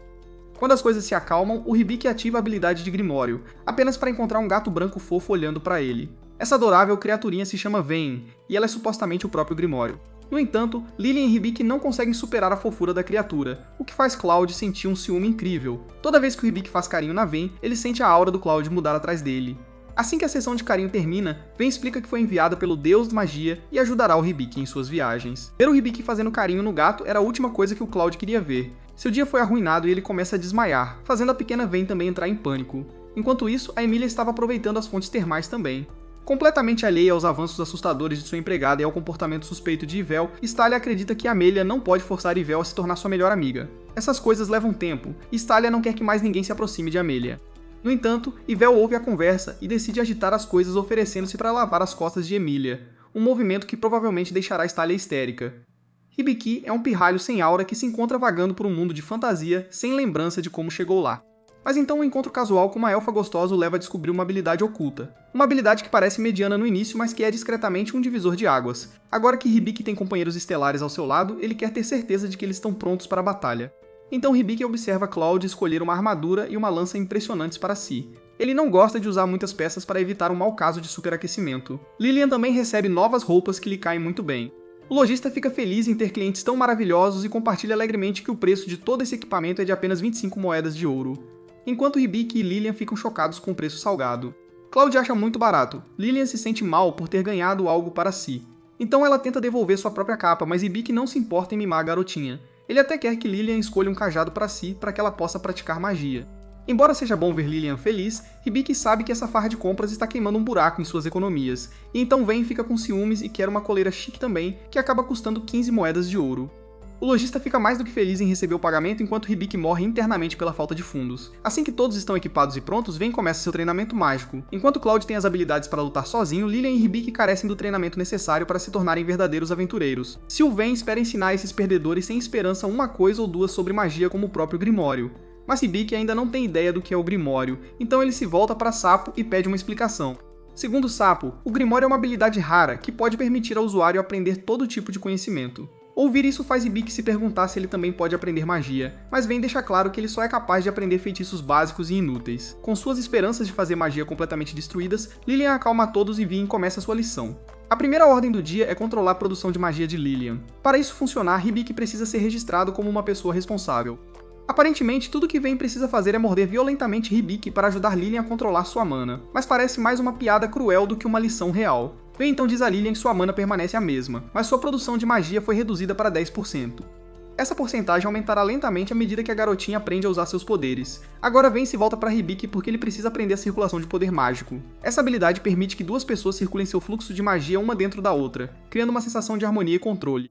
Quando as coisas se acalmam, o Hibiki ativa a habilidade de Grimório, apenas para encontrar um gato branco fofo olhando para ele. Essa adorável criaturinha se chama Vayne, e ela é supostamente o próprio Grimório. No entanto, Lilian e Hibiki não conseguem superar a fofura da criatura, o que faz Cloud sentir um ciúme incrível. Toda vez que o Hibiki faz carinho na Vayne, ele sente a aura do Cloud mudar atrás dele. Assim que a sessão de carinho termina, Vayne explica que foi enviada pelo deus da magia e ajudará o Hibiki em suas viagens. Ver o Hibiki fazendo carinho no gato era a última coisa que o Cloud queria ver. Seu dia foi arruinado e ele começa a desmaiar, fazendo a pequena Vayne também entrar em pânico. Enquanto isso, a Emília estava aproveitando as fontes termais também. Completamente alheia aos avanços assustadores de sua empregada e ao comportamento suspeito de Yvel, Stália acredita que Amélia não pode forçar Yvel a se tornar sua melhor amiga. Essas coisas levam tempo, e Stália não quer que mais ninguém se aproxime de Amélia. No entanto, Yvel ouve a conversa e decide agitar as coisas oferecendo-se para lavar as costas de Emília, um movimento que provavelmente deixará Stália histérica. Hibiki é um pirralho sem aura que se encontra vagando por um mundo de fantasia sem lembrança de como chegou lá. Mas então um encontro casual com uma elfa gostosa o leva a descobrir uma habilidade oculta. Uma habilidade que parece mediana no início, mas que é discretamente um divisor de águas. Agora que Hibiki tem companheiros estelares ao seu lado, ele quer ter certeza de que eles estão prontos para a batalha. Então Hibiki observa Cloud escolher uma armadura e uma lança impressionantes para si. Ele não gosta de usar muitas peças para evitar um mau caso de superaquecimento. Lilian também recebe novas roupas que lhe caem muito bem. O lojista fica feliz em ter clientes tão maravilhosos e compartilha alegremente que o preço de todo esse equipamento é de apenas 25 moedas de ouro. Enquanto Hibiki e Lilian ficam chocados com o preço salgado. Cloud acha muito barato. Lilian se sente mal por ter ganhado algo para si. Então ela tenta devolver sua própria capa, mas Hibiki não se importa em mimar a garotinha. Ele até quer que Lilian escolha um cajado para si, para que ela possa praticar magia. Embora seja bom ver Lilian feliz, Hibiki sabe que essa farra de compras está queimando um buraco em suas economias, e então Vayne fica com ciúmes e quer uma coleira chique também, que acaba custando 15 moedas de ouro. O lojista fica mais do que feliz em receber o pagamento enquanto Hibiki morre internamente pela falta de fundos. Assim que todos estão equipados e prontos, Vayne começa seu treinamento mágico. Enquanto Cloud tem as habilidades para lutar sozinho, Lilian e Hibiki carecem do treinamento necessário para se tornarem verdadeiros aventureiros. Sylvain espera ensinar esses perdedores sem esperança uma coisa ou duas sobre magia como o próprio Grimório. Mas Hibiki ainda não tem ideia do que é o Grimório, então ele se volta para Sapo e pede uma explicação. Segundo Sapo, o Grimório é uma habilidade rara que pode permitir ao usuário aprender todo tipo de conhecimento. Ouvir isso faz Hibiki se perguntar se ele também pode aprender magia, mas Vayne deixa claro que ele só é capaz de aprender feitiços básicos e inúteis. Com suas esperanças de fazer magia completamente destruídas, Lilian acalma todos e Vayne começa sua lição. A primeira ordem do dia é controlar a produção de magia de Lilian. Para isso funcionar, Hibiki precisa ser registrado como uma pessoa responsável. Aparentemente, tudo que Vayne precisa fazer é morder violentamente Hibiki para ajudar Lilian a controlar sua mana, mas parece mais uma piada cruel do que uma lição real. Vayne então diz a Lilian que sua mana permanece a mesma, mas sua produção de magia foi reduzida para 10%. Essa porcentagem aumentará lentamente à medida que a garotinha aprende a usar seus poderes. Agora Vance volta para Hibiki porque ele precisa aprender a circulação de poder mágico. Essa habilidade permite que duas pessoas circulem seu fluxo de magia uma dentro da outra, criando uma sensação de harmonia e controle.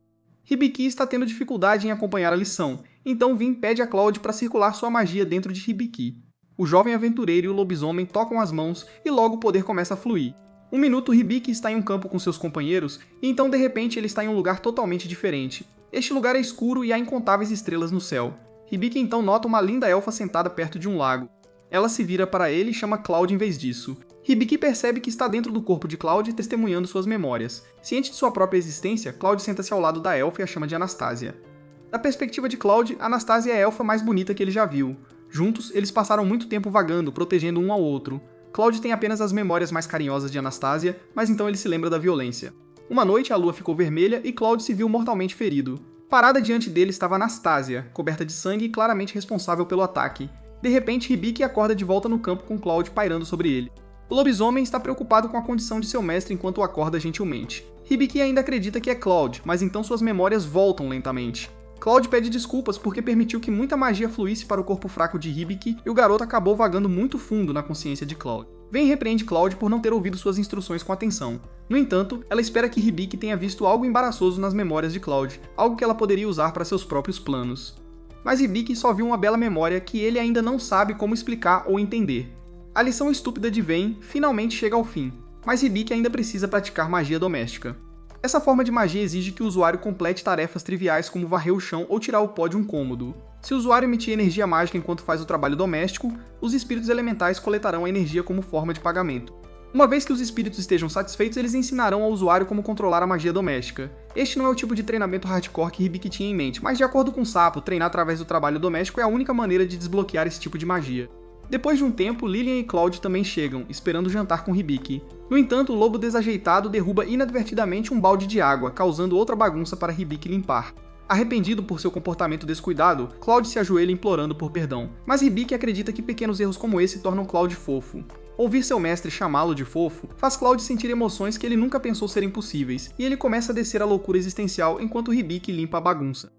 Hibiki está tendo dificuldade em acompanhar a lição, então Vin pede a Cloud para circular sua magia dentro de Hibiki. O jovem aventureiro e o lobisomem tocam as mãos e logo o poder começa a fluir. Um minuto, Hibiki está em um campo com seus companheiros, e então de repente ele está em um lugar totalmente diferente. Este lugar é escuro e há incontáveis estrelas no céu. Hibiki então nota uma linda elfa sentada perto de um lago. Ela se vira para ele e chama Cloud em vez disso. Hibiki percebe que está dentro do corpo de Cloud testemunhando suas memórias. Ciente de sua própria existência, Cloud senta-se ao lado da elfa e a chama de Anastasia. Da perspectiva de Cloud, Anastasia é a elfa mais bonita que ele já viu. Juntos, eles passaram muito tempo vagando, protegendo um ao outro. Cloud tem apenas as memórias mais carinhosas de Anastasia, mas então ele se lembra da violência. Uma noite, a lua ficou vermelha e Cloud se viu mortalmente ferido. Parada diante dele estava Anastasia, coberta de sangue e claramente responsável pelo ataque. De repente, Hibiki acorda de volta no campo com Cloud pairando sobre ele. O lobisomem está preocupado com a condição de seu mestre enquanto o acorda gentilmente. Hibiki ainda acredita que é Cloud, mas então suas memórias voltam lentamente. Cloud pede desculpas porque permitiu que muita magia fluísse para o corpo fraco de Hibiki e o garoto acabou vagando muito fundo na consciência de Cloud. Vem repreende Cloud por não ter ouvido suas instruções com atenção. No entanto, ela espera que Hibiki tenha visto algo embaraçoso nas memórias de Cloud, algo que ela poderia usar para seus próprios planos. Mas Hibiki só viu uma bela memória que ele ainda não sabe como explicar ou entender. A lição estúpida de Vayne finalmente chega ao fim, mas Hibiki ainda precisa praticar magia doméstica. Essa forma de magia exige que o usuário complete tarefas triviais como varrer o chão ou tirar o pó de um cômodo. Se o usuário emitir energia mágica enquanto faz o trabalho doméstico, os espíritos elementais coletarão a energia como forma de pagamento. Uma vez que os espíritos estejam satisfeitos, eles ensinarão ao usuário como controlar a magia doméstica. Este não é o tipo de treinamento hardcore que Hibiki tinha em mente, mas de acordo com Sapo, treinar através do trabalho doméstico é a única maneira de desbloquear esse tipo de magia. Depois de um tempo, Lilian e Cloud também chegam, esperando jantar com Hibiki. No entanto, o lobo desajeitado derruba inadvertidamente um balde de água, causando outra bagunça para Hibiki limpar. Arrependido por seu comportamento descuidado, Cloud se ajoelha implorando por perdão, mas Hibiki acredita que pequenos erros como esse tornam Cloud fofo. Ouvir seu mestre chamá-lo de fofo faz Cloud sentir emoções que ele nunca pensou serem possíveis, e ele começa a descer a loucura existencial enquanto Hibiki limpa a bagunça.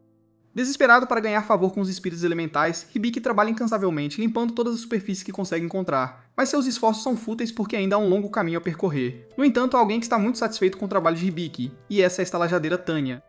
Desesperado para ganhar favor com os espíritos elementais, Hibiki trabalha incansavelmente, limpando todas as superfícies que consegue encontrar. Mas seus esforços são fúteis porque ainda há um longo caminho a percorrer. No entanto, há alguém que está muito satisfeito com o trabalho de Hibiki, e essa é a estalajadeira Tanya.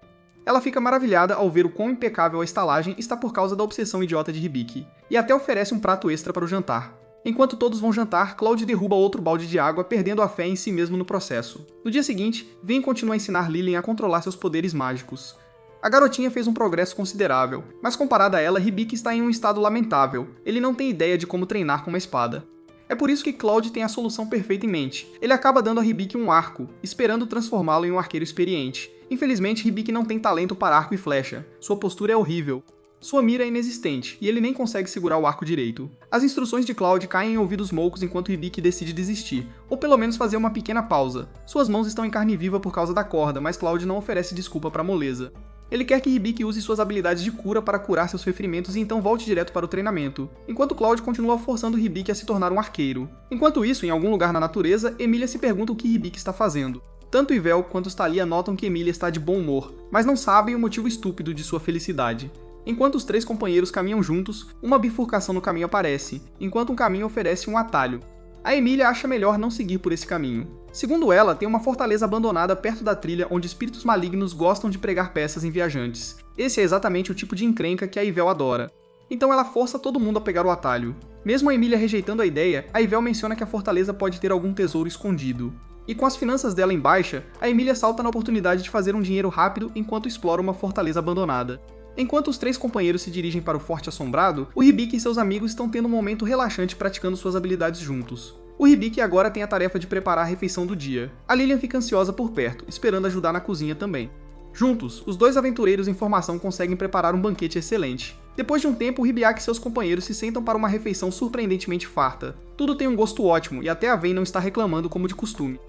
Ela fica maravilhada ao ver o quão impecável a estalagem está por causa da obsessão idiota de Hibiki, e até oferece um prato extra para o jantar. Enquanto todos vão jantar, Cloud derruba outro balde de água, perdendo a fé em si mesmo no processo. No dia seguinte, Vayne continua a ensinar Lilian a controlar seus poderes mágicos. A garotinha fez um progresso considerável, mas comparada a ela, Hibiki está em um estado lamentável. Ele não tem ideia de como treinar com uma espada. É por isso que Cloud tem a solução perfeita em mente. Ele acaba dando a Hibiki um arco, esperando transformá-lo em um arqueiro experiente. Infelizmente, Hibiki não tem talento para arco e flecha. Sua postura é horrível. Sua mira é inexistente, e ele nem consegue segurar o arco direito. As instruções de Cloud caem em ouvidos moucos enquanto Hibiki decide desistir, ou pelo menos fazer uma pequena pausa. Suas mãos estão em carne viva por causa da corda, mas Cloud não oferece desculpa para a moleza. Ele quer que Hibiki use suas habilidades de cura para curar seus ferimentos e então volte direto para o treinamento, enquanto Cloud continua forçando Hibiki a se tornar um arqueiro. Enquanto isso, em algum lugar na natureza, Emilia se pergunta o que Hibiki está fazendo. Tanto Yvel quanto Thalia notam que Emilia está de bom humor, mas não sabem o motivo estúpido de sua felicidade. Enquanto os três companheiros caminham juntos, uma bifurcação no caminho aparece, enquanto um caminho oferece um atalho. A Emilia acha melhor não seguir por esse caminho. Segundo ela, tem uma fortaleza abandonada perto da trilha onde espíritos malignos gostam de pregar peças em viajantes. Esse é exatamente o tipo de encrenca que a Yvel adora. Então ela força todo mundo a pegar o atalho. Mesmo a Emilia rejeitando a ideia, a Yvel menciona que a fortaleza pode ter algum tesouro escondido. E com as finanças dela em baixa, a Emilia salta na oportunidade de fazer um dinheiro rápido enquanto explora uma fortaleza abandonada. Enquanto os três companheiros se dirigem para o Forte Assombrado, o Hibiki e seus amigos estão tendo um momento relaxante praticando suas habilidades juntos. O Hibiki agora tem a tarefa de preparar a refeição do dia. A Lilian fica ansiosa por perto, esperando ajudar na cozinha também. Juntos, os dois aventureiros em formação conseguem preparar um banquete excelente. Depois de um tempo, o Hibiaki e seus companheiros se sentam para uma refeição surpreendentemente farta. Tudo tem um gosto ótimo, e até a Vayne não está reclamando como de costume.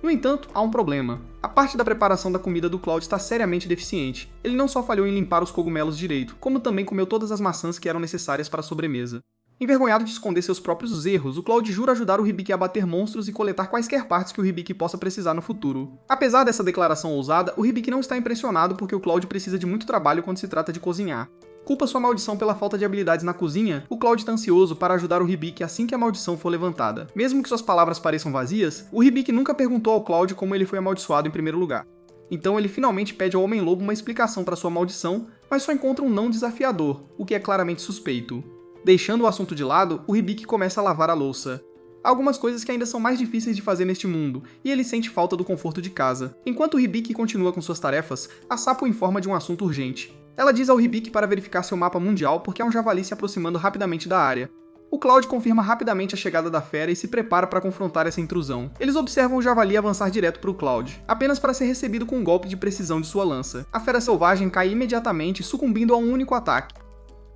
No entanto, há um problema. A parte da preparação da comida do Cloud está seriamente deficiente. Ele não só falhou em limpar os cogumelos direito, como também comeu todas as maçãs que eram necessárias para a sobremesa. Envergonhado de esconder seus próprios erros, o Cloud jura ajudar o Hibiki a bater monstros e coletar quaisquer partes que o Hibiki possa precisar no futuro. Apesar dessa declaração ousada, o Hibiki não está impressionado porque o Cloud precisa de muito trabalho quando se trata de cozinhar. Culpa sua maldição pela falta de habilidades na cozinha, o Cloud está ansioso para ajudar o Hibiki assim que a maldição for levantada. Mesmo que suas palavras pareçam vazias, o Hibiki nunca perguntou ao Cloud como ele foi amaldiçoado em primeiro lugar. Então ele finalmente pede ao Homem-Lobo uma explicação para sua maldição, mas só encontra um não desafiador, o que é claramente suspeito. Deixando o assunto de lado, o Hibiki começa a lavar a louça. Há algumas coisas que ainda são mais difíceis de fazer neste mundo, e ele sente falta do conforto de casa. Enquanto o Hibiki continua com suas tarefas, a Sapo o informa de um assunto urgente. Ela diz ao Hibiki para verificar seu mapa mundial porque há um javali se aproximando rapidamente da área. O Cloud confirma rapidamente a chegada da fera e se prepara para confrontar essa intrusão. Eles observam o javali avançar direto para o Cloud, apenas para ser recebido com um golpe de precisão de sua lança. A fera selvagem cai imediatamente, sucumbindo a um único ataque.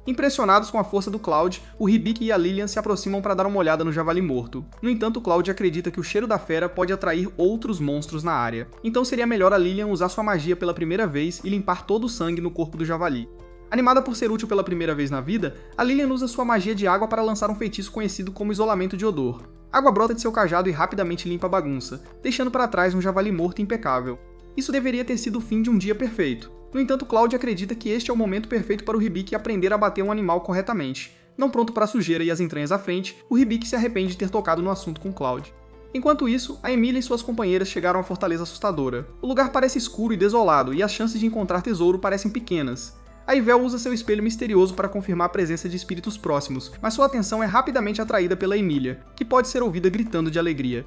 Impressionados com a força do Cloud, o Hibiki e a Lilian se aproximam para dar uma olhada no javali morto. No entanto, o Cloud acredita que o cheiro da fera pode atrair outros monstros na área. Então seria melhor a Lilian usar sua magia pela primeira vez e limpar todo o sangue no corpo do javali. Animada por ser útil pela primeira vez na vida, a Lilian usa sua magia de água para lançar um feitiço conhecido como isolamento de odor. Água brota de seu cajado e rapidamente limpa a bagunça, deixando para trás um javali morto impecável. Isso deveria ter sido o fim de um dia perfeito. No entanto, Cloud acredita que este é o momento perfeito para o Hibiki aprender a bater um animal corretamente. Não pronto para a sujeira e as entranhas à frente, o Hibiki se arrepende de ter tocado no assunto com Cloud. Enquanto isso, a Emilia e suas companheiras chegaram à fortaleza assustadora. O lugar parece escuro e desolado, e as chances de encontrar tesouro parecem pequenas. A Ivel usa seu espelho misterioso para confirmar a presença de espíritos próximos, mas sua atenção é rapidamente atraída pela Emilia, que pode ser ouvida gritando de alegria.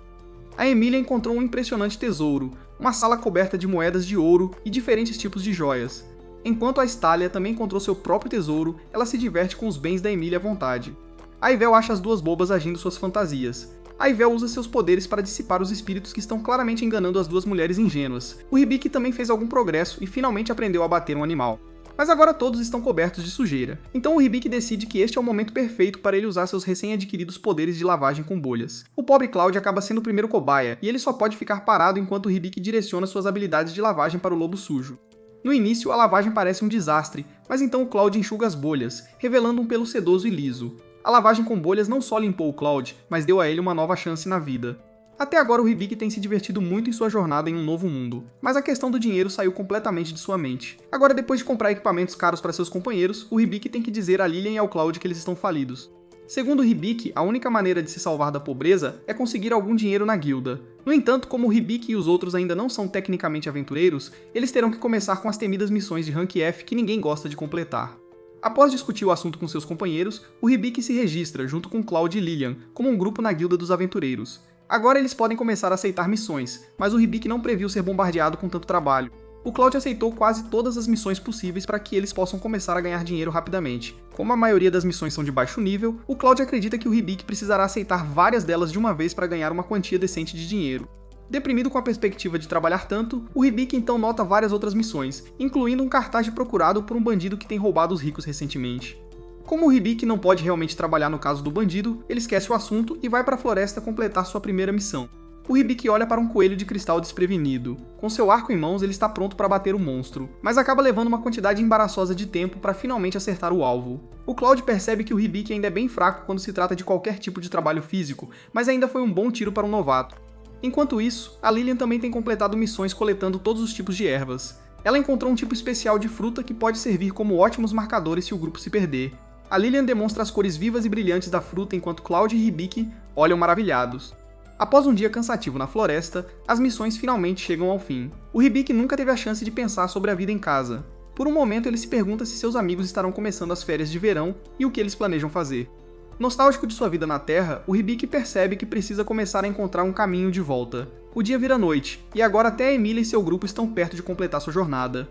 A Emilia encontrou um impressionante tesouro, uma sala coberta de moedas de ouro e diferentes tipos de joias. Enquanto a Stalia também encontrou seu próprio tesouro, ela se diverte com os bens da Emilia à vontade. A Ivel acha as duas bobas agindo suas fantasias. A Ivel usa seus poderes para dissipar os espíritos que estão claramente enganando as duas mulheres ingênuas. O Hibiki também fez algum progresso e finalmente aprendeu a bater um animal. Mas agora todos estão cobertos de sujeira, então o Hibiki decide que este é o momento perfeito para ele usar seus recém-adquiridos poderes de lavagem com bolhas. O pobre Cloud acaba sendo o primeiro cobaia, e ele só pode ficar parado enquanto o Hibiki direciona suas habilidades de lavagem para o lobo sujo. No início, a lavagem parece um desastre, mas então o Cloud enxuga as bolhas, revelando um pelo sedoso e liso. A lavagem com bolhas não só limpou o Cloud, mas deu a ele uma nova chance na vida. Até agora o Hibiki tem se divertido muito em sua jornada em um novo mundo, mas a questão do dinheiro saiu completamente de sua mente. Agora, depois de comprar equipamentos caros para seus companheiros, o Hibiki tem que dizer a Lilian e ao Cloud que eles estão falidos. Segundo o Hibiki, a única maneira de se salvar da pobreza é conseguir algum dinheiro na guilda. No entanto, como o Hibiki e os outros ainda não são tecnicamente aventureiros, eles terão que começar com as temidas missões de Rank F que ninguém gosta de completar. Após discutir o assunto com seus companheiros, o Hibiki se registra, junto com Cloud e Lilian, como um grupo na guilda dos aventureiros. Agora eles podem começar a aceitar missões, mas o Hibiki não previu ser bombardeado com tanto trabalho. O Cloud aceitou quase todas as missões possíveis para que eles possam começar a ganhar dinheiro rapidamente. Como a maioria das missões são de baixo nível, o Cloud acredita que o Hibiki precisará aceitar várias delas de uma vez para ganhar uma quantia decente de dinheiro. Deprimido com a perspectiva de trabalhar tanto, o Hibiki então nota várias outras missões, incluindo um cartaz de procurado por um bandido que tem roubado os ricos recentemente. Como o Hibiki não pode realmente trabalhar no caso do bandido, ele esquece o assunto e vai para a floresta completar sua primeira missão. O Hibiki olha para um coelho de cristal desprevenido. Com seu arco em mãos, ele está pronto para bater o monstro, mas acaba levando uma quantidade embaraçosa de tempo para finalmente acertar o alvo. O Cloud percebe que o Hibiki ainda é bem fraco quando se trata de qualquer tipo de trabalho físico, mas ainda foi um bom tiro para um novato. Enquanto isso, a Lilian também tem completado missões coletando todos os tipos de ervas. Ela encontrou um tipo especial de fruta que pode servir como ótimos marcadores se o grupo se perder. A Lilian demonstra as cores vivas e brilhantes da fruta enquanto Cloud e Hibiki olham maravilhados. Após um dia cansativo na floresta, as missões finalmente chegam ao fim. O Hibiki nunca teve a chance de pensar sobre a vida em casa. Por um momento ele se pergunta se seus amigos estarão começando as férias de verão e o que eles planejam fazer. Nostálgico de sua vida na Terra, o Hibiki percebe que precisa começar a encontrar um caminho de volta. O dia vira noite, e agora até a Emilia e seu grupo estão perto de completar sua jornada.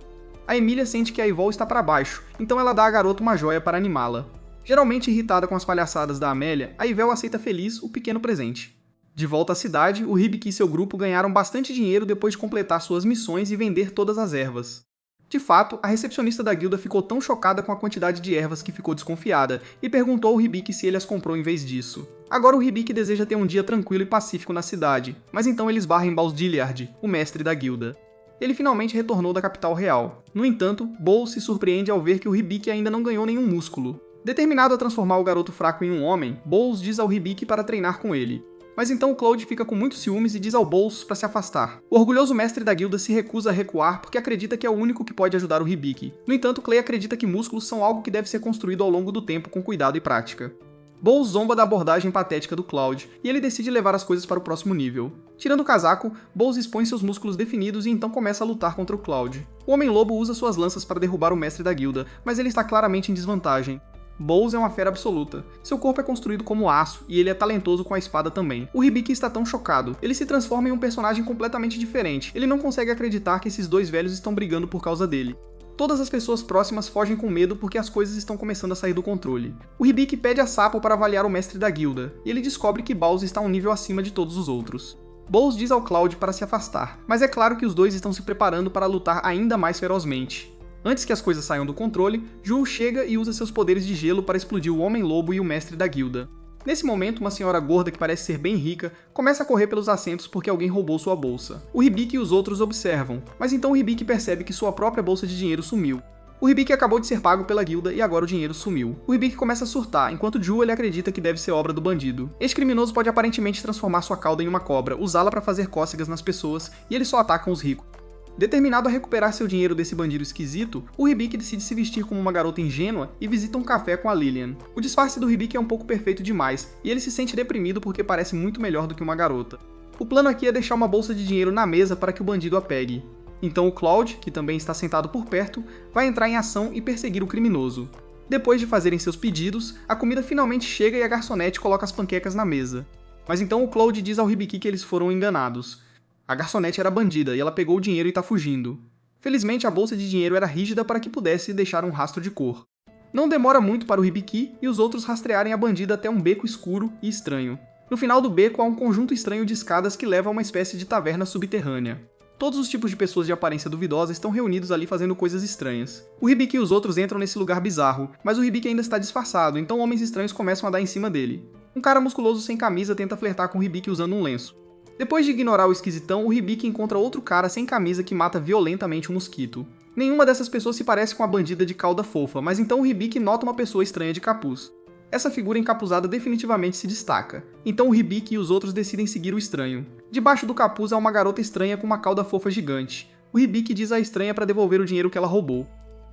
A Emilia sente que a Ivol está para baixo, então ela dá à garota uma joia para animá-la. Geralmente irritada com as palhaçadas da Amélia, a Ivel aceita feliz o pequeno presente. De volta à cidade, o Hibiki e seu grupo ganharam bastante dinheiro depois de completar suas missões e vender todas as ervas. De fato, a recepcionista da guilda ficou tão chocada com a quantidade de ervas que ficou desconfiada, e perguntou ao Hibiki se ele as comprou em vez disso. Agora o Hibiki deseja ter um dia tranquilo e pacífico na cidade, mas então ele esbarra em Balsdilliard, o mestre da guilda. Ele finalmente retornou da capital real. No entanto, Bol se surpreende ao ver que o Hibiki ainda não ganhou nenhum músculo. Determinado a transformar o garoto fraco em um homem, Bowles diz ao Hibiki para treinar com ele. Mas então o Cloud fica com muitos ciúmes e diz ao Bowles para se afastar. O orgulhoso mestre da guilda se recusa a recuar porque acredita que é o único que pode ajudar o Hibiki. No entanto, Clay acredita que músculos são algo que deve ser construído ao longo do tempo com cuidado e prática. Bowles zomba da abordagem patética do Cloud, e ele decide levar as coisas para o próximo nível. Tirando o casaco, Bowles expõe seus músculos definidos e então começa a lutar contra o Cloud. O Homem-Lobo usa suas lanças para derrubar o mestre da guilda, mas ele está claramente em desvantagem. Bowles é uma fera absoluta. Seu corpo é construído como aço, e ele é talentoso com a espada também. O Hibiki está tão chocado. Ele se transforma em um personagem completamente diferente. Ele não consegue acreditar que esses dois velhos estão brigando por causa dele. Todas as pessoas próximas fogem com medo porque as coisas estão começando a sair do controle. O Hibiki pede a Sapo para avaliar o mestre da guilda, e ele descobre que Bowles está um nível acima de todos os outros. Bowles diz ao Cloud para se afastar, mas é claro que os dois estão se preparando para lutar ainda mais ferozmente. Antes que as coisas saiam do controle, Jewel chega e usa seus poderes de gelo para explodir o Homem-Lobo e o mestre da guilda. Nesse momento, uma senhora gorda que parece ser bem rica começa a correr pelos assentos porque alguém roubou sua bolsa. O Hibiki e os outros observam, mas então o Hibiki percebe que sua própria bolsa de dinheiro sumiu. O Hibiki acabou de ser pago pela guilda e agora o dinheiro sumiu. O Hibiki começa a surtar, enquanto Jewel acredita que deve ser obra do bandido. Este criminoso pode aparentemente transformar sua cauda em uma cobra, usá-la para fazer cócegas nas pessoas, e eles só atacam os ricos. Determinado a recuperar seu dinheiro desse bandido esquisito, o Hibiki decide se vestir como uma garota ingênua e visita um café com a Lillian. O disfarce do Hibiki é um pouco perfeito demais, e ele se sente deprimido porque parece muito melhor do que uma garota. O plano aqui é deixar uma bolsa de dinheiro na mesa para que o bandido a pegue. Então o Cloud, que também está sentado por perto, vai entrar em ação e perseguir o criminoso. Depois de fazerem seus pedidos, a comida finalmente chega e a garçonete coloca as panquecas na mesa. Mas então o Cloud diz ao Hibiki que eles foram enganados. A garçonete era bandida e ela pegou o dinheiro e está fugindo. Felizmente a bolsa de dinheiro era rígida para que pudesse deixar um rastro de cor. Não demora muito para o Hibiki e os outros rastrearem a bandida até um beco escuro e estranho. No final do beco há um conjunto estranho de escadas que leva a uma espécie de taverna subterrânea. Todos os tipos de pessoas de aparência duvidosa estão reunidos ali fazendo coisas estranhas. O Hibiki e os outros entram nesse lugar bizarro, mas o Hibiki ainda está disfarçado, então homens estranhos começam a dar em cima dele. Um cara musculoso sem camisa tenta flertar com o Hibiki usando um lenço. Depois de ignorar o esquisitão, o Hibiki encontra outro cara sem camisa que mata violentamente um mosquito. Nenhuma dessas pessoas se parece com a bandida de cauda fofa, mas então o Hibiki nota uma pessoa estranha de capuz. Essa figura encapuzada definitivamente se destaca, então o Hibiki e os outros decidem seguir o estranho. Debaixo do capuz há uma garota estranha com uma cauda fofa gigante. O Hibiki diz à estranha para devolver o dinheiro que ela roubou.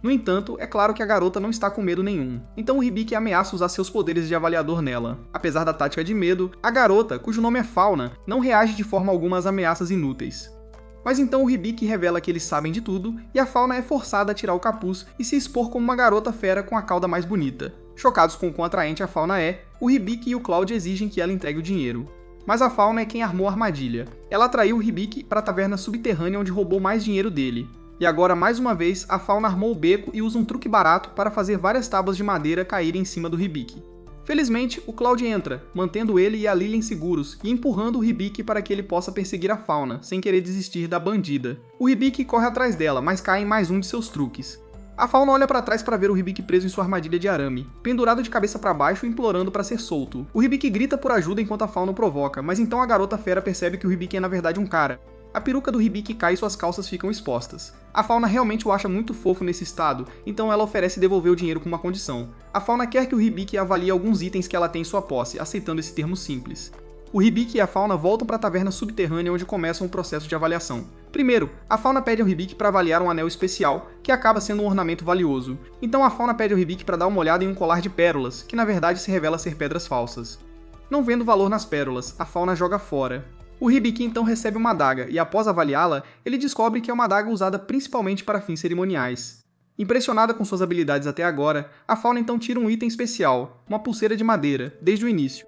No entanto, é claro que a garota não está com medo nenhum, então o Hibiki ameaça usar seus poderes de avaliador nela. Apesar da tática de medo, a garota, cujo nome é Fauna, não reage de forma alguma às ameaças inúteis. Mas então o Hibiki revela que eles sabem de tudo, e a Fauna é forçada a tirar o capuz e se expor como uma garota fera com a cauda mais bonita. Chocados com o quão atraente a Fauna é, o Hibiki e o Cloud exigem que ela entregue o dinheiro. Mas a Fauna é quem armou a armadilha. Ela atraiu o Hibiki para a taverna subterrânea onde roubou mais dinheiro dele. E agora, mais uma vez, a Fauna armou o beco e usa um truque barato para fazer várias tábuas de madeira caírem em cima do Hibiki. Felizmente, o Cloud entra, mantendo ele e a Lillian seguros e empurrando o Hibiki para que ele possa perseguir a Fauna, sem querer desistir da bandida. O Hibiki corre atrás dela, mas cai em mais um de seus truques. A Fauna olha para trás para ver o Hibiki preso em sua armadilha de arame, pendurado de cabeça para baixo implorando para ser solto. O Hibiki grita por ajuda enquanto a Fauna o provoca, mas então a garota fera percebe que o Hibiki é na verdade um cara. A peruca do Hibiki cai e suas calças ficam expostas. A Fauna realmente o acha muito fofo nesse estado, então ela oferece devolver o dinheiro com uma condição. A Fauna quer que o Hibiki avalie alguns itens que ela tem em sua posse, aceitando esse termo simples. O Hibiki e a Fauna voltam para a taverna subterrânea onde começam o processo de avaliação. Primeiro, a Fauna pede ao Hibiki para avaliar um anel especial, que acaba sendo um ornamento valioso. Então a Fauna pede ao Hibiki para dar uma olhada em um colar de pérolas, que na verdade se revela ser pedras falsas. Não vendo valor nas pérolas, a Fauna joga fora. O Hibiki então recebe uma adaga, e após avaliá-la, ele descobre que é uma adaga usada principalmente para fins cerimoniais. Impressionada com suas habilidades até agora, a Fauna então tira um item especial, uma pulseira de madeira, desde o início.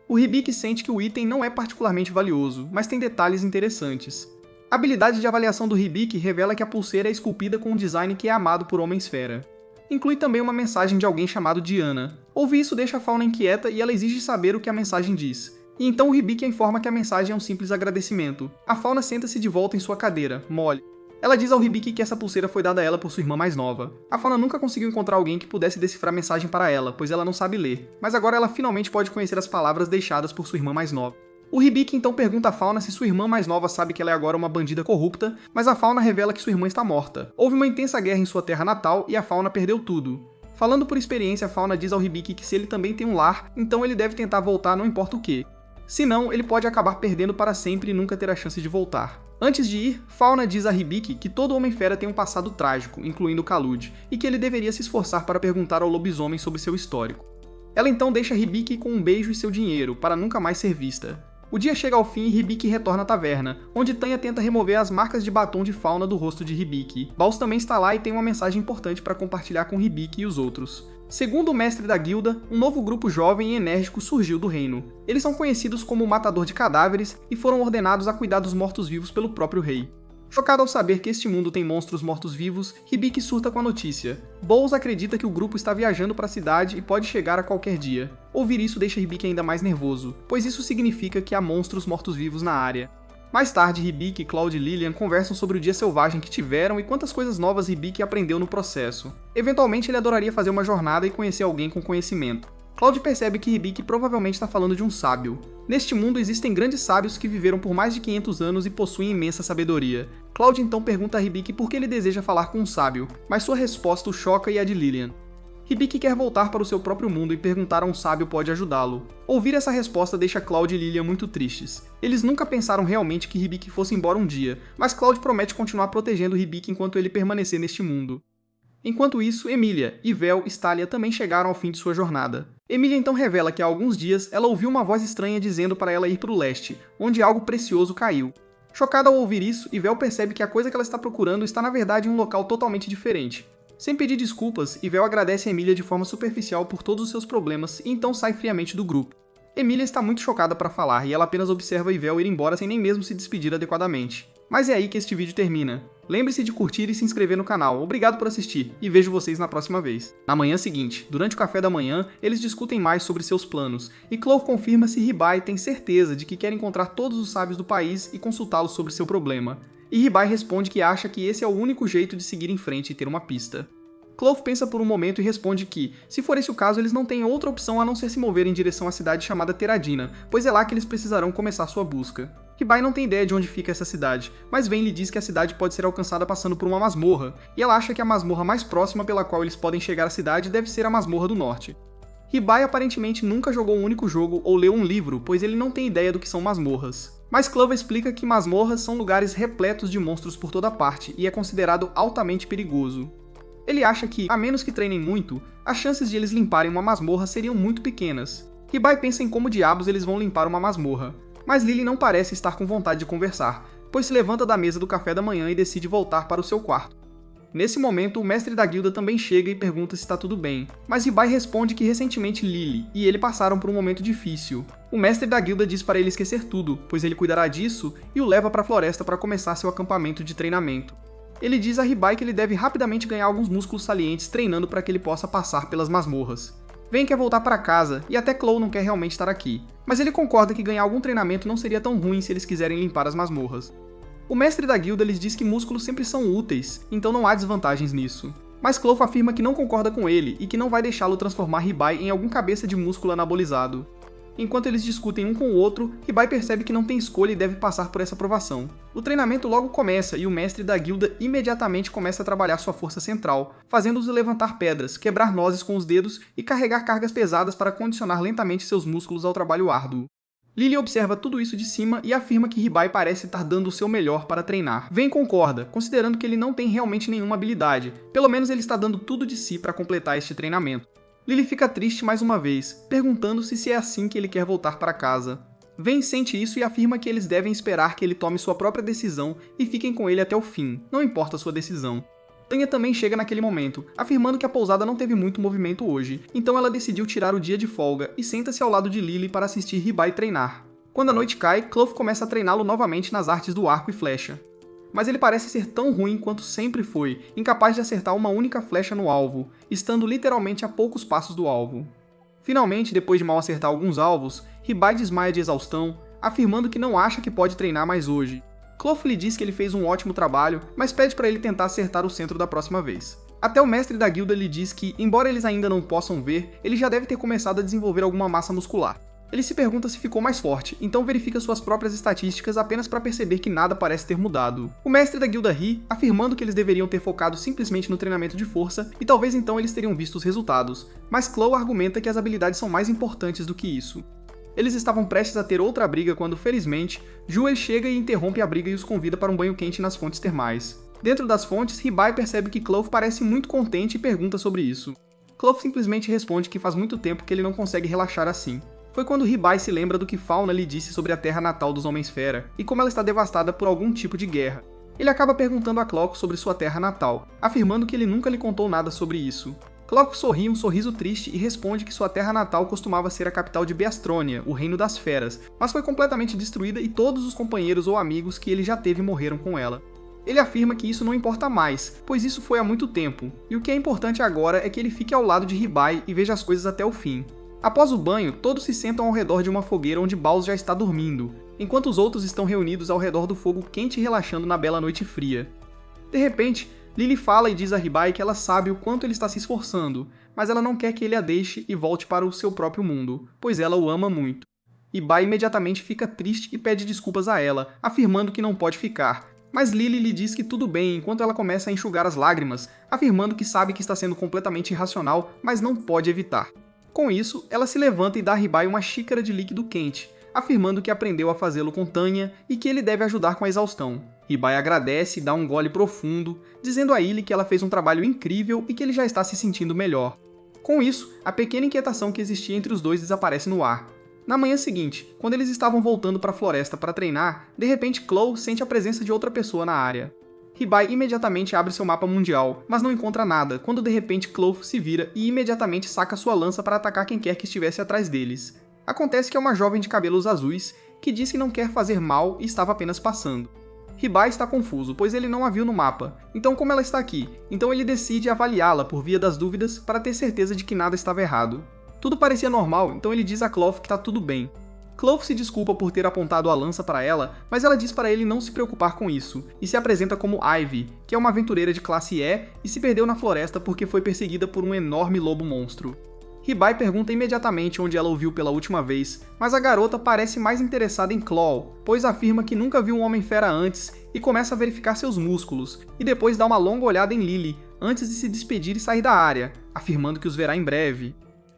O Hibiki sente que o item não é particularmente valioso, mas tem detalhes interessantes. A habilidade de avaliação do Hibiki revela que a pulseira é esculpida com um design que é amado por Homem-Esfera. Inclui também uma mensagem de alguém chamado Diana. Ouvir isso deixa a Fauna inquieta e ela exige saber o que a mensagem diz. E então o Hibiki informa que a mensagem é um simples agradecimento. A Fauna senta-se de volta em sua cadeira, mole. Ela diz ao Hibiki que essa pulseira foi dada a ela por sua irmã mais nova. A Fauna nunca conseguiu encontrar alguém que pudesse decifrar a mensagem para ela, pois ela não sabe ler, mas agora ela finalmente pode conhecer as palavras deixadas por sua irmã mais nova. O Hibiki então pergunta a Fauna se sua irmã mais nova sabe que ela é agora uma bandida corrupta, mas a Fauna revela que sua irmã está morta. Houve uma intensa guerra em sua terra natal e a Fauna perdeu tudo. Falando por experiência, Fauna diz ao Hibiki que se ele também tem um lar, então ele deve tentar voltar não importa o que. Senão, ele pode acabar perdendo para sempre e nunca ter a chance de voltar. Antes de ir, Fauna diz a Hibiki que todo Homem-Fera tem um passado trágico, incluindo Kalud, e que ele deveria se esforçar para perguntar ao lobisomem sobre seu histórico. Ela então deixa Hibiki com um beijo e seu dinheiro, para nunca mais ser vista. O dia chega ao fim e Hibiki retorna à taverna, onde Tanya tenta remover as marcas de batom de Fauna do rosto de Hibiki. Baus também está lá e tem uma mensagem importante para compartilhar com Hibiki e os outros. Segundo o mestre da guilda, um novo grupo jovem e enérgico surgiu do reino. Eles são conhecidos como o Matador de Cadáveres e foram ordenados a cuidar dos mortos-vivos pelo próprio rei. Chocado ao saber que este mundo tem monstros mortos-vivos, Hibiki surta com a notícia. Bowles acredita que o grupo está viajando para a cidade e pode chegar a qualquer dia. Ouvir isso deixa Hibiki ainda mais nervoso, pois isso significa que há monstros mortos-vivos na área. Mais tarde, Hibiki, Cloud e Lilian conversam sobre o dia selvagem que tiveram e quantas coisas novas Hibiki aprendeu no processo. Eventualmente, ele adoraria fazer uma jornada e conhecer alguém com conhecimento. Cloud percebe que Hibiki provavelmente está falando de um sábio. Neste mundo existem grandes sábios que viveram por mais de 500 anos e possuem imensa sabedoria. Cloud então pergunta a Hibiki por que ele deseja falar com um sábio, mas sua resposta o choca e a de Lilian. Hibiki quer voltar para o seu próprio mundo e perguntar a um sábio pode ajudá-lo. Ouvir essa resposta deixa Cloud e Lilian muito tristes. Eles nunca pensaram realmente que Hibiki fosse embora um dia, mas Cloud promete continuar protegendo Hibiki enquanto ele permanecer neste mundo. Enquanto isso, Emilia, Yvel e Stalia também chegaram ao fim de sua jornada. Emilia então revela que há alguns dias ela ouviu uma voz estranha dizendo para ela ir para o leste, onde algo precioso caiu. Chocada ao ouvir isso, Yvel percebe que a coisa que ela está procurando está na verdade em um local totalmente diferente. Sem pedir desculpas, Yvel agradece a Emilia de forma superficial por todos os seus problemas e então sai friamente do grupo. Emilia está muito chocada para falar e ela apenas observa Yvel ir embora sem nem mesmo se despedir adequadamente. Mas é aí que este vídeo termina. Lembre-se de curtir e se inscrever no canal. Obrigado por assistir e vejo vocês na próxima vez. Na manhã seguinte, durante o café da manhã, eles discutem mais sobre seus planos e Clove confirma se Ribai tem certeza de que quer encontrar todos os sábios do país e consultá-los sobre seu problema. E Ribai responde que acha que esse é o único jeito de seguir em frente e ter uma pista. Clove pensa por um momento e responde que, se for esse o caso, eles não têm outra opção a não ser se mover em direção à cidade chamada Teradina, pois é lá que eles precisarão começar sua busca. Ribai não tem ideia de onde fica essa cidade, mas Vayne lhe diz que a cidade pode ser alcançada passando por uma masmorra, e ela acha que a masmorra mais próxima pela qual eles podem chegar à cidade deve ser a Masmorra do Norte. Ribai aparentemente nunca jogou um único jogo ou leu um livro, pois ele não tem ideia do que são masmorras. Mas Clove explica que masmorras são lugares repletos de monstros por toda parte, e é considerado altamente perigoso. Ele acha que, a menos que treinem muito, as chances de eles limparem uma masmorra seriam muito pequenas. Ribai pensa em como diabos eles vão limpar uma masmorra, mas Lily não parece estar com vontade de conversar, pois se levanta da mesa do café da manhã e decide voltar para o seu quarto. Nesse momento, o mestre da guilda também chega e pergunta se está tudo bem, mas Ribai responde que recentemente Lily e ele passaram por um momento difícil. O mestre da guilda diz para ele esquecer tudo, pois ele cuidará disso e o leva para a floresta para começar seu acampamento de treinamento. Ele diz a Ribai que ele deve rapidamente ganhar alguns músculos salientes treinando para que ele possa passar pelas masmorras. Vayne quer voltar para casa e até Chloe não quer realmente estar aqui, mas ele concorda que ganhar algum treinamento não seria tão ruim se eles quiserem limpar as masmorras. O mestre da guilda lhes diz que músculos sempre são úteis, então não há desvantagens nisso. Mas Chloe afirma que não concorda com ele e que não vai deixá-lo transformar Ribai em algum cabeça de músculo anabolizado. Enquanto eles discutem um com o outro, Ribai percebe que não tem escolha e deve passar por essa provação. O treinamento logo começa e o mestre da guilda imediatamente começa a trabalhar sua força central, fazendo-os levantar pedras, quebrar nozes com os dedos e carregar cargas pesadas para condicionar lentamente seus músculos ao trabalho árduo. Lily observa tudo isso de cima e afirma que Ribai parece estar dando o seu melhor para treinar. Vayne concorda, considerando que ele não tem realmente nenhuma habilidade, pelo menos ele está dando tudo de si para completar este treinamento. Lily fica triste mais uma vez, perguntando-se se é assim que ele quer voltar para casa. Vayne sente isso e afirma que eles devem esperar que ele tome sua própria decisão e fiquem com ele até o fim, não importa sua decisão. Tanya também chega naquele momento, afirmando que a pousada não teve muito movimento hoje, então ela decidiu tirar o dia de folga e senta-se ao lado de Lily para assistir Ribai treinar. Quando a noite cai, Clove começa a treiná-lo novamente nas artes do arco e flecha. Mas ele parece ser tão ruim quanto sempre foi, incapaz de acertar uma única flecha no alvo, estando literalmente a poucos passos do alvo. Finalmente, depois de mal acertar alguns alvos, Ribai desmaia de exaustão, afirmando que não acha que pode treinar mais hoje. Clove lhe diz que ele fez um ótimo trabalho, mas pede para ele tentar acertar o centro da próxima vez. Até o mestre da guilda lhe diz que, embora eles ainda não possam ver, ele já deve ter começado a desenvolver alguma massa muscular. Ele se pergunta se ficou mais forte, então verifica suas próprias estatísticas apenas para perceber que nada parece ter mudado. O mestre da guilda ri, afirmando que eles deveriam ter focado simplesmente no treinamento de força e talvez então eles teriam visto os resultados, mas Chloe argumenta que as habilidades são mais importantes do que isso. Eles estavam prestes a ter outra briga quando, felizmente, Jewel chega e interrompe a briga e os convida para um banho quente nas fontes termais. Dentro das fontes, Ribai percebe que Chloe parece muito contente e pergunta sobre isso. Chloe simplesmente responde que faz muito tempo que ele não consegue relaxar assim. Foi quando Ribai se lembra do que Fauna lhe disse sobre a terra natal dos Homens-Fera e como ela está devastada por algum tipo de guerra. Ele acaba perguntando a Chloe sobre sua terra natal, afirmando que ele nunca lhe contou nada sobre isso. Chloe sorri um sorriso triste e responde que sua terra natal costumava ser a capital de Beastronia, o reino das feras, mas foi completamente destruída e todos os companheiros ou amigos que ele já teve morreram com ela. Ele afirma que isso não importa mais, pois isso foi há muito tempo, e o que é importante agora é que ele fique ao lado de Ribai e veja as coisas até o fim. Após o banho, todos se sentam ao redor de uma fogueira onde Baus já está dormindo, enquanto os outros estão reunidos ao redor do fogo quente e relaxando na bela noite fria. De repente, Lily fala e diz a Ribai que ela sabe o quanto ele está se esforçando, mas ela não quer que ele a deixe e volte para o seu próprio mundo, pois ela o ama muito. Ribai imediatamente fica triste e pede desculpas a ela, afirmando que não pode ficar, mas Lily lhe diz que tudo bem enquanto ela começa a enxugar as lágrimas, afirmando que sabe que está sendo completamente irracional, mas não pode evitar. Com isso, ela se levanta e dá a Ribai uma xícara de líquido quente, afirmando que aprendeu a fazê-lo com Tanya e que ele deve ajudar com a exaustão. Ribai agradece e dá um gole profundo, dizendo a Illy que ela fez um trabalho incrível e que ele já está se sentindo melhor. Com isso, a pequena inquietação que existia entre os dois desaparece no ar. Na manhã seguinte, quando eles estavam voltando para a floresta para treinar, de repente Chloe sente a presença de outra pessoa na área. Ribai imediatamente abre seu mapa mundial, mas não encontra nada, quando de repente Chloe se vira e imediatamente saca sua lança para atacar quem quer que estivesse atrás deles. Acontece que é uma jovem de cabelos azuis, que diz que não quer fazer mal e estava apenas passando. Ribai está confuso, pois ele não a viu no mapa, então como ela está aqui? Então ele decide avaliá-la por via das dúvidas para ter certeza de que nada estava errado. Tudo parecia normal, então ele diz a Chloe que está tudo bem. Chloe se desculpa por ter apontado a lança para ela, mas ela diz para ele não se preocupar com isso, e se apresenta como Ivy, que é uma aventureira de classe E e se perdeu na floresta porque foi perseguida por um enorme lobo monstro. Ribai pergunta imediatamente onde ela o viu pela última vez, mas a garota parece mais interessada em Chloe, pois afirma que nunca viu um Homem-Fera antes e começa a verificar seus músculos, e depois dá uma longa olhada em Lily, antes de se despedir e sair da área, afirmando que os verá em breve.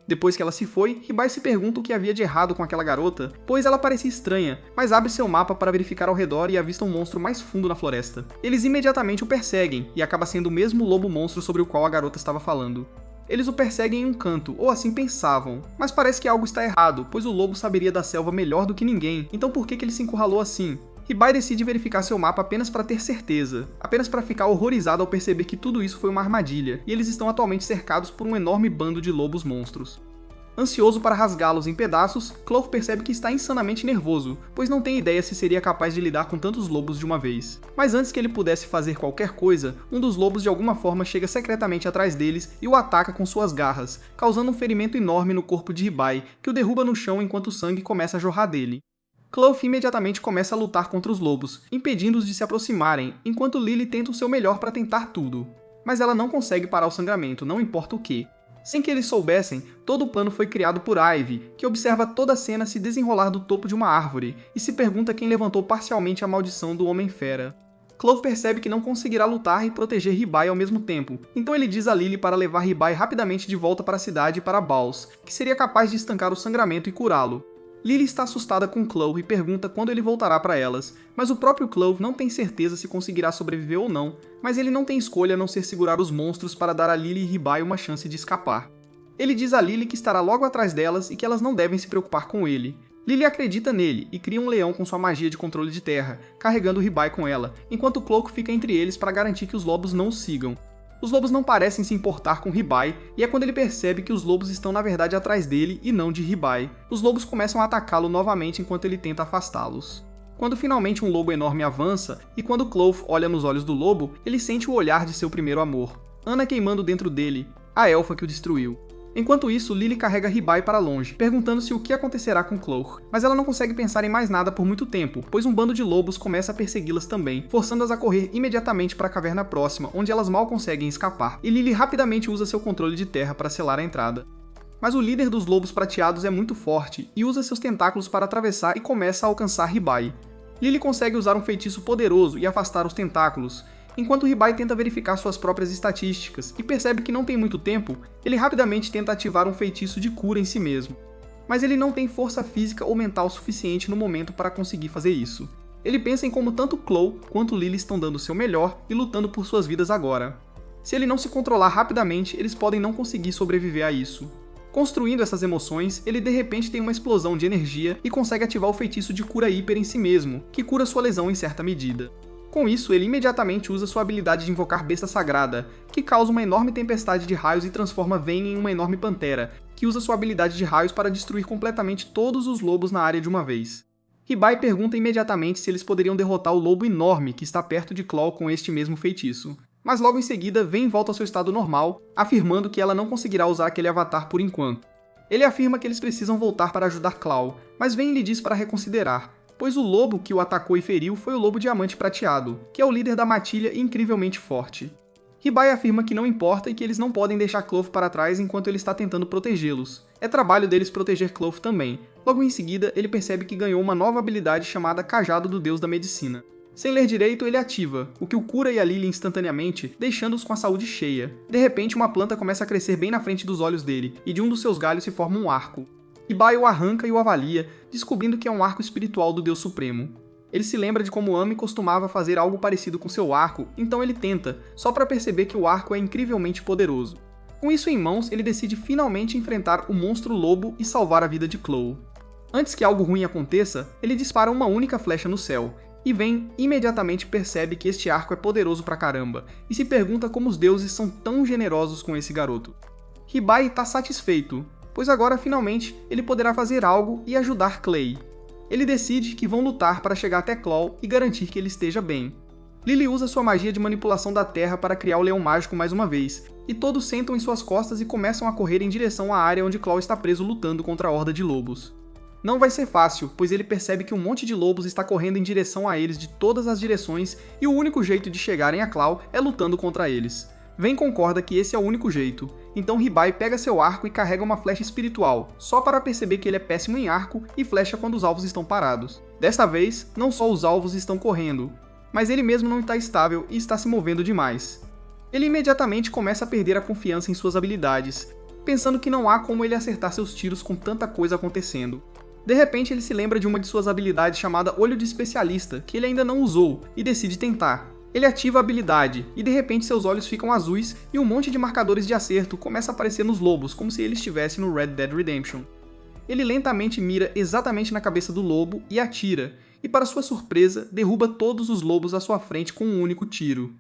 Depois que ela se foi, Ribai se pergunta o que havia de errado com aquela garota, pois ela parecia estranha, mas abre seu mapa para verificar ao redor e avista um monstro mais fundo na floresta. Eles imediatamente o perseguem, e acaba sendo o mesmo lobo monstro sobre o qual a garota estava falando. Eles o perseguem em um canto, ou assim pensavam, mas parece que algo está errado, pois o lobo saberia da selva melhor do que ninguém, então por que ele se encurralou assim? Ribai decide verificar seu mapa apenas para ter certeza, apenas para ficar horrorizado ao perceber que tudo isso foi uma armadilha, e eles estão atualmente cercados por um enorme bando de lobos monstros. Ansioso para rasgá-los em pedaços, Chloe percebe que está insanamente nervoso, pois não tem ideia se seria capaz de lidar com tantos lobos de uma vez. Mas antes que ele pudesse fazer qualquer coisa, um dos lobos de alguma forma chega secretamente atrás deles e o ataca com suas garras, causando um ferimento enorme no corpo de Ribai, que o derruba no chão enquanto o sangue começa a jorrar dele. Chloe imediatamente começa a lutar contra os lobos, impedindo-os de se aproximarem, enquanto Lily tenta o seu melhor para tentar tudo. Mas ela não consegue parar o sangramento, não importa o que. Sem que eles soubessem, todo o plano foi criado por Ivy, que observa toda a cena se desenrolar do topo de uma árvore, e se pergunta quem levantou parcialmente a maldição do Homem-Fera. Chloe percebe que não conseguirá lutar e proteger Ribai ao mesmo tempo, então ele diz a Lily para levar Ribai rapidamente de volta para a cidade e para Baus, que seria capaz de estancar o sangramento e curá-lo. Lily está assustada com Chloe e pergunta quando ele voltará para elas, mas o próprio Chloe não tem certeza se conseguirá sobreviver ou não, mas ele não tem escolha a não ser segurar os monstros para dar a Lily e Ribai uma chance de escapar. Ele diz a Lily que estará logo atrás delas e que elas não devem se preocupar com ele. Lily acredita nele e cria um leão com sua magia de controle de terra, carregando Ribai com ela, enquanto Chloe fica entre eles para garantir que os lobos não o sigam. Os lobos não parecem se importar com Ribai, e é quando ele percebe que os lobos estão na verdade atrás dele e não de Ribai. Os lobos começam a atacá-lo novamente enquanto ele tenta afastá-los. Quando finalmente um lobo enorme avança, e quando Chloe olha nos olhos do lobo, ele sente o olhar de seu primeiro amor, Anna queimando dentro dele, a elfa que o destruiu. Enquanto isso, Lily carrega Ribai para longe, perguntando-se o que acontecerá com Chloe. Mas ela não consegue pensar em mais nada por muito tempo, pois um bando de lobos começa a persegui-las também, forçando-as a correr imediatamente para a caverna próxima, onde elas mal conseguem escapar, e Lily rapidamente usa seu controle de terra para selar a entrada. Mas o líder dos lobos prateados é muito forte e usa seus tentáculos para atravessar e começa a alcançar Ribai. Lily consegue usar um feitiço poderoso e afastar os tentáculos, enquanto Ribai tenta verificar suas próprias estatísticas e percebe que não tem muito tempo, ele rapidamente tenta ativar um feitiço de cura em si mesmo. Mas ele não tem força física ou mental suficiente no momento para conseguir fazer isso. Ele pensa em como tanto Chloe quanto Lily estão dando o seu melhor e lutando por suas vidas agora. Se ele não se controlar rapidamente, eles podem não conseguir sobreviver a isso. Construindo essas emoções, ele de repente tem uma explosão de energia e consegue ativar o feitiço de cura hiper em si mesmo, que cura sua lesão em certa medida. Com isso, ele imediatamente usa sua habilidade de invocar Besta Sagrada, que causa uma enorme tempestade de raios e transforma Vayne em uma enorme pantera, que usa sua habilidade de raios para destruir completamente todos os lobos na área de uma vez. Ribai pergunta imediatamente se eles poderiam derrotar o lobo enorme que está perto de Chloe com este mesmo feitiço. Mas logo em seguida, Vayne volta ao seu estado normal, afirmando que ela não conseguirá usar aquele avatar por enquanto. Ele afirma que eles precisam voltar para ajudar Chloe, mas Vayne lhe diz para reconsiderar, pois o lobo que o atacou e feriu foi o lobo diamante prateado, que é o líder da matilha e incrivelmente forte. Ribai afirma que não importa e que eles não podem deixar Clove para trás enquanto ele está tentando protegê-los. É trabalho deles proteger Clove também. Logo em seguida, ele percebe que ganhou uma nova habilidade chamada Cajado do Deus da Medicina. Sem ler direito, ele ativa, o que o cura e a Lily instantaneamente, deixando-os com a saúde cheia. De repente, uma planta começa a crescer bem na frente dos olhos dele, e de um dos seus galhos se forma um arco. Ribai o arranca e o avalia, descobrindo que é um arco espiritual do Deus Supremo. Ele se lembra de como Ami costumava fazer algo parecido com seu arco, então ele tenta, só para perceber que o arco é incrivelmente poderoso. Com isso em mãos, ele decide finalmente enfrentar o monstro lobo e salvar a vida de Chloe. Antes que algo ruim aconteça, ele dispara uma única flecha no céu, e Vayne imediatamente percebe que este arco é poderoso pra caramba, e se pergunta como os deuses são tão generosos com esse garoto. Ribai está satisfeito, pois agora finalmente ele poderá fazer algo e ajudar Clay. Ele decide que vão lutar para chegar até Chloe e garantir que ele esteja bem. Lily usa sua magia de manipulação da terra para criar o leão mágico mais uma vez, e todos sentam em suas costas e começam a correr em direção à área onde Chloe está preso lutando contra a horda de lobos. Não vai ser fácil, pois ele percebe que um monte de lobos está correndo em direção a eles de todas as direções e o único jeito de chegarem a Chloe é lutando contra eles. Vayne concorda que esse é o único jeito, então Ribai pega seu arco e carrega uma flecha espiritual, só para perceber que ele é péssimo em arco e flecha quando os alvos estão parados. Desta vez, não só os alvos estão correndo, mas ele mesmo não está estável e está se movendo demais. Ele imediatamente começa a perder a confiança em suas habilidades, pensando que não há como ele acertar seus tiros com tanta coisa acontecendo. De repente ele se lembra de uma de suas habilidades chamada Olho de Especialista, que ele ainda não usou, e decide tentar. Ele ativa a habilidade, e de repente seus olhos ficam azuis e um monte de marcadores de acerto começa a aparecer nos lobos, como se ele estivesse no Red Dead Redemption. Ele lentamente mira exatamente na cabeça do lobo e atira, e para sua surpresa, derruba todos os lobos à sua frente com um único tiro.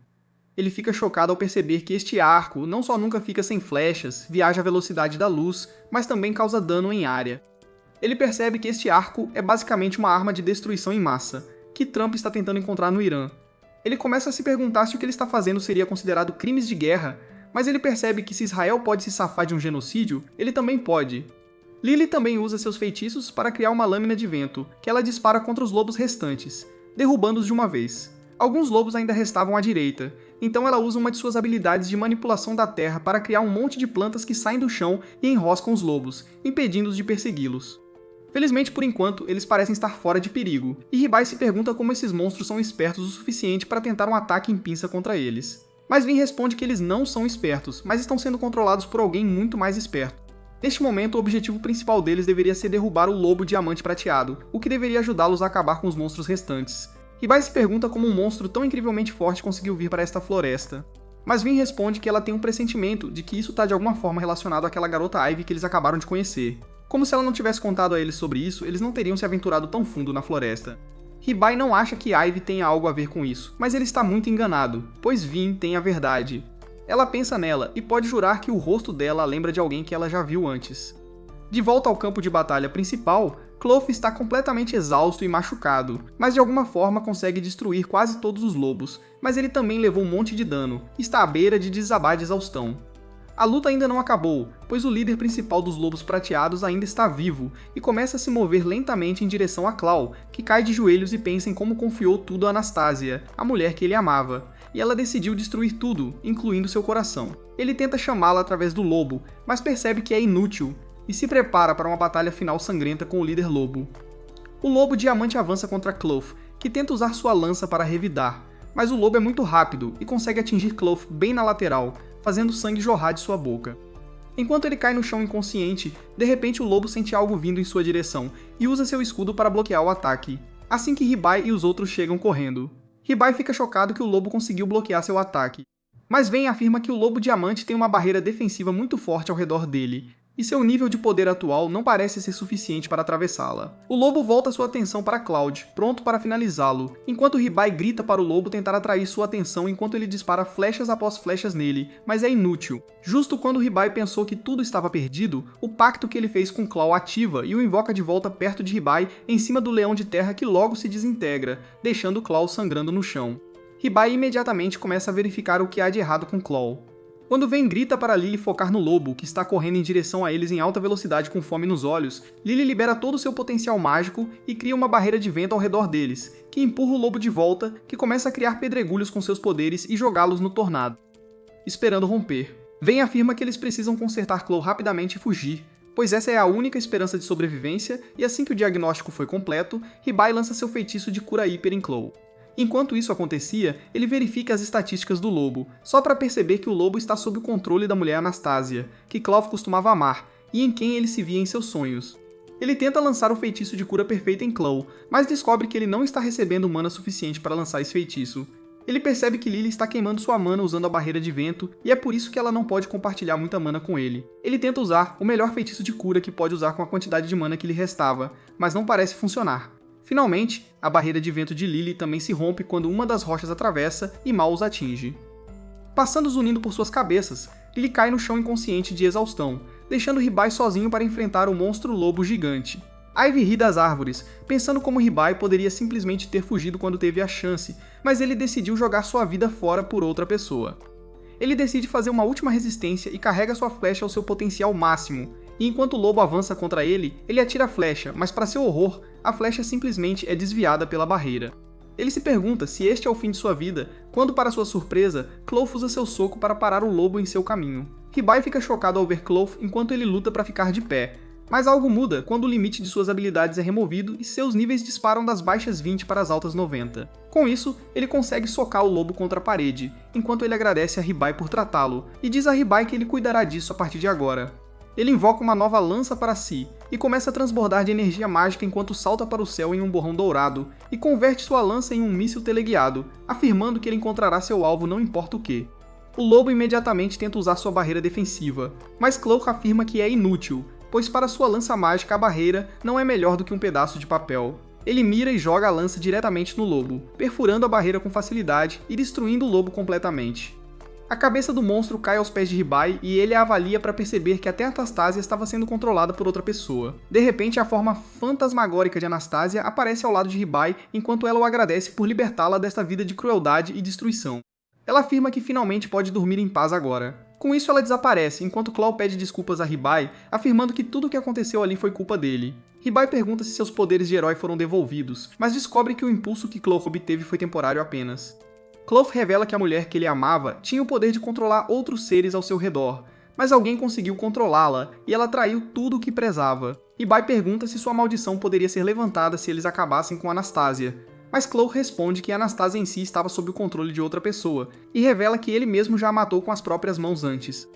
Ele fica chocado ao perceber que este arco não só nunca fica sem flechas, viaja à velocidade da luz, mas também causa dano em área. Ele percebe que este arco é basicamente uma arma de destruição em massa, que Trump está tentando encontrar no Irã. Ele começa a se perguntar se o que ele está fazendo seria considerado crimes de guerra, mas ele percebe que se Israel pode se safar de um genocídio, ele também pode. Lily também usa seus feitiços para criar uma lâmina de vento, que ela dispara contra os lobos restantes, derrubando-os de uma vez. Alguns lobos ainda restavam à direita, então ela usa uma de suas habilidades de manipulação da terra para criar um monte de plantas que saem do chão e enroscam os lobos, impedindo-os de persegui-los. Felizmente, por enquanto, eles parecem estar fora de perigo, e Ribai se pergunta como esses monstros são espertos o suficiente para tentar um ataque em pinça contra eles. Mas Vayne responde que eles não são espertos, mas estão sendo controlados por alguém muito mais esperto. Neste momento, o objetivo principal deles deveria ser derrubar o lobo diamante prateado, o que deveria ajudá-los a acabar com os monstros restantes. Ribai se pergunta como um monstro tão incrivelmente forte conseguiu vir para esta floresta. Mas Vayne responde que ela tem um pressentimento de que isso está de alguma forma relacionado àquela garota Ivy que eles acabaram de conhecer. Como se ela não tivesse contado a eles sobre isso, eles não teriam se aventurado tão fundo na floresta. Ribai não acha que Ivy tenha algo a ver com isso, mas ele está muito enganado, pois Vayne tem a verdade. Ela pensa nela e pode jurar que o rosto dela lembra de alguém que ela já viu antes. De volta ao campo de batalha principal, Clove está completamente exausto e machucado, mas de alguma forma consegue destruir quase todos os lobos, mas ele também levou um monte de dano, e está à beira de desabar de exaustão. A luta ainda não acabou, pois o líder principal dos lobos prateados ainda está vivo e começa a se mover lentamente em direção a Chloe, que cai de joelhos e pensa em como confiou tudo a Anastasia, a mulher que ele amava, e ela decidiu destruir tudo, incluindo seu coração. Ele tenta chamá-la através do lobo, mas percebe que é inútil, e se prepara para uma batalha final sangrenta com o líder lobo. O lobo diamante avança contra Cloth, que tenta usar sua lança para revidar, mas o lobo é muito rápido e consegue atingir Cloth bem na lateral, fazendo sangue jorrar de sua boca. Enquanto ele cai no chão inconsciente, de repente o lobo sente algo vindo em sua direção e usa seu escudo para bloquear o ataque, assim que Ribai e os outros chegam correndo. Ribai fica chocado que o lobo conseguiu bloquear seu ataque, mas Vayne afirma que o lobo diamante tem uma barreira defensiva muito forte ao redor dele, e seu nível de poder atual não parece ser suficiente para atravessá-la. O lobo volta sua atenção para Cloud, pronto para finalizá-lo, enquanto Ribai grita para o lobo tentar atrair sua atenção enquanto ele dispara flechas após flechas nele, mas é inútil. Justo quando Ribai pensou que tudo estava perdido, o pacto que ele fez com Claw ativa e o invoca de volta perto de Ribai em cima do leão de terra que logo se desintegra, deixando Claw sangrando no chão. Ribai imediatamente começa a verificar o que há de errado com Claw. Quando Vayne grita para Lily focar no lobo, que está correndo em direção a eles em alta velocidade com fome nos olhos, Lily libera todo o seu potencial mágico e cria uma barreira de vento ao redor deles, que empurra o lobo de volta, que começa a criar pedregulhos com seus poderes e jogá-los no tornado, esperando romper. Vayne afirma que eles precisam consertar Claw rapidamente e fugir, pois essa é a única esperança de sobrevivência, e assim que o diagnóstico foi completo, Ribai lança seu feitiço de cura hiper em Claw. Enquanto isso acontecia, ele verifica as estatísticas do lobo, só para perceber que o lobo está sob o controle da mulher Anastasia, que Cloth costumava amar, e em quem ele se via em seus sonhos. Ele tenta lançar o feitiço de cura perfeita em Claw, mas descobre que ele não está recebendo mana suficiente para lançar esse feitiço. Ele percebe que Lily está queimando sua mana usando a barreira de vento, e é por isso que ela não pode compartilhar muita mana com ele. Ele tenta usar o melhor feitiço de cura que pode usar com a quantidade de mana que lhe restava, mas não parece funcionar. Finalmente, a barreira de vento de Lily também se rompe quando uma das rochas atravessa e mal os atinge. Passando zunindo por suas cabeças, Lily cai no chão inconsciente de exaustão, deixando Ribai sozinho para enfrentar o monstro lobo gigante. Ivy ri das árvores, pensando como Ribai poderia simplesmente ter fugido quando teve a chance, mas ele decidiu jogar sua vida fora por outra pessoa. Ele decide fazer uma última resistência e carrega sua flecha ao seu potencial máximo, e enquanto o lobo avança contra ele, ele atira a flecha, mas para seu horror, a flecha simplesmente é desviada pela barreira. Ele se pergunta se este é o fim de sua vida, quando para sua surpresa, Cloth usa seu soco para parar o lobo em seu caminho. Ribai fica chocado ao ver Cloth enquanto ele luta para ficar de pé, mas algo muda quando o limite de suas habilidades é removido e seus níveis disparam das baixas 20 para as altas 90. Com isso, ele consegue socar o lobo contra a parede, enquanto ele agradece a Ribai por tratá-lo, e diz a Ribai que ele cuidará disso a partir de agora. Ele invoca uma nova lança para si, e começa a transbordar de energia mágica enquanto salta para o céu em um borrão dourado, e converte sua lança em um míssil teleguiado, afirmando que ele encontrará seu alvo não importa o que. O lobo imediatamente tenta usar sua barreira defensiva, mas Cloth afirma que é inútil, pois para sua lança mágica a barreira não é melhor do que um pedaço de papel. Ele mira e joga a lança diretamente no lobo, perfurando a barreira com facilidade e destruindo o lobo completamente. A cabeça do monstro cai aos pés de Ribai e ele a avalia para perceber que até Anastasia estava sendo controlada por outra pessoa. De repente, a forma fantasmagórica de Anastasia aparece ao lado de Ribai enquanto ela o agradece por libertá-la desta vida de crueldade e destruição. Ela afirma que finalmente pode dormir em paz agora. Com isso, ela desaparece, enquanto Claw pede desculpas a Ribai, afirmando que tudo o que aconteceu ali foi culpa dele. Ribai pergunta se seus poderes de herói foram devolvidos, mas descobre que o impulso que Claw obteve foi temporário apenas. Cloth revela que a mulher que ele amava tinha o poder de controlar outros seres ao seu redor, mas alguém conseguiu controlá-la e ela traiu tudo o que prezava. Ribai pergunta se sua maldição poderia ser levantada se eles acabassem com Anastasia, mas Cloth responde que Anastasia em si estava sob o controle de outra pessoa, e revela que ele mesmo já a matou com as próprias mãos antes.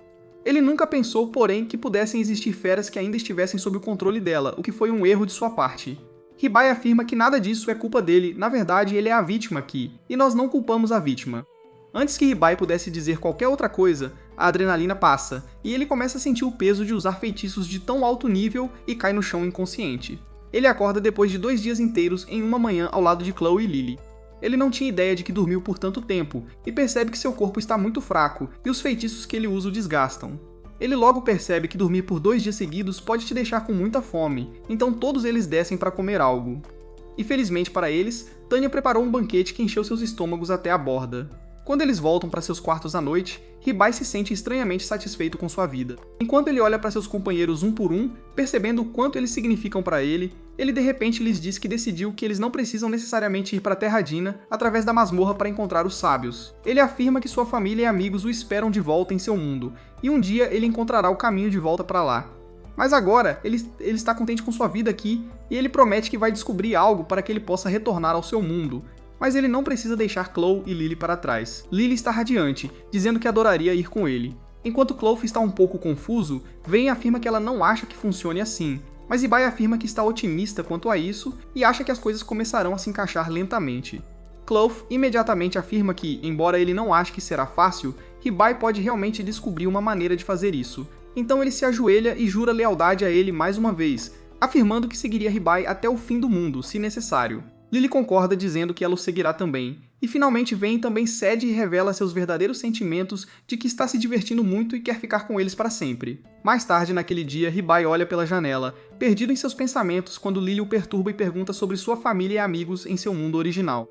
Ele nunca pensou, porém, que pudessem existir feras que ainda estivessem sob o controle dela, o que foi um erro de sua parte. Ribai afirma que nada disso é culpa dele, na verdade ele é a vítima aqui, e nós não culpamos a vítima. Antes que Ribai pudesse dizer qualquer outra coisa, a adrenalina passa, e ele começa a sentir o peso de usar feitiços de tão alto nível e cai no chão inconsciente. Ele acorda depois de 2 dias inteiros em uma manhã ao lado de Claw e Lily. Ele não tinha ideia de que dormiu por tanto tempo, e percebe que seu corpo está muito fraco, e os feitiços que ele usa o desgastam. Ele logo percebe que dormir por 2 dias seguidos pode te deixar com muita fome, então todos eles descem para comer algo. E felizmente para eles, Tanya preparou um banquete que encheu seus estômagos até a borda. Quando eles voltam para seus quartos à noite, Ribai se sente estranhamente satisfeito com sua vida. Enquanto ele olha para seus companheiros um por um, percebendo o quanto eles significam para ele de repente lhes diz que decidiu que eles não precisam necessariamente ir para Terra Dina através da masmorra para encontrar os sábios. Ele afirma que sua família e amigos o esperam de volta em seu mundo, e um dia ele encontrará o caminho de volta para lá. Mas agora, ele está contente com sua vida aqui, e ele promete que vai descobrir algo para que ele possa retornar ao seu mundo. Mas ele não precisa deixar Chloe e Lily para trás. Lily está radiante, dizendo que adoraria ir com ele. Enquanto Chloe está um pouco confuso, Vayne afirma que ela não acha que funcione assim, mas Ibai afirma que está otimista quanto a isso e acha que as coisas começarão a se encaixar lentamente. Chloe imediatamente afirma que, embora ele não ache que será fácil, Ibai pode realmente descobrir uma maneira de fazer isso. Então ele se ajoelha e jura lealdade a ele mais uma vez, afirmando que seguiria Ibai até o fim do mundo, se necessário. Lily concorda dizendo que ela o seguirá também, e finalmente Vayne também cede e revela seus verdadeiros sentimentos de que está se divertindo muito e quer ficar com eles para sempre. Mais tarde naquele dia, Ibai olha pela janela, perdido em seus pensamentos quando Lily o perturba e pergunta sobre sua família e amigos em seu mundo original.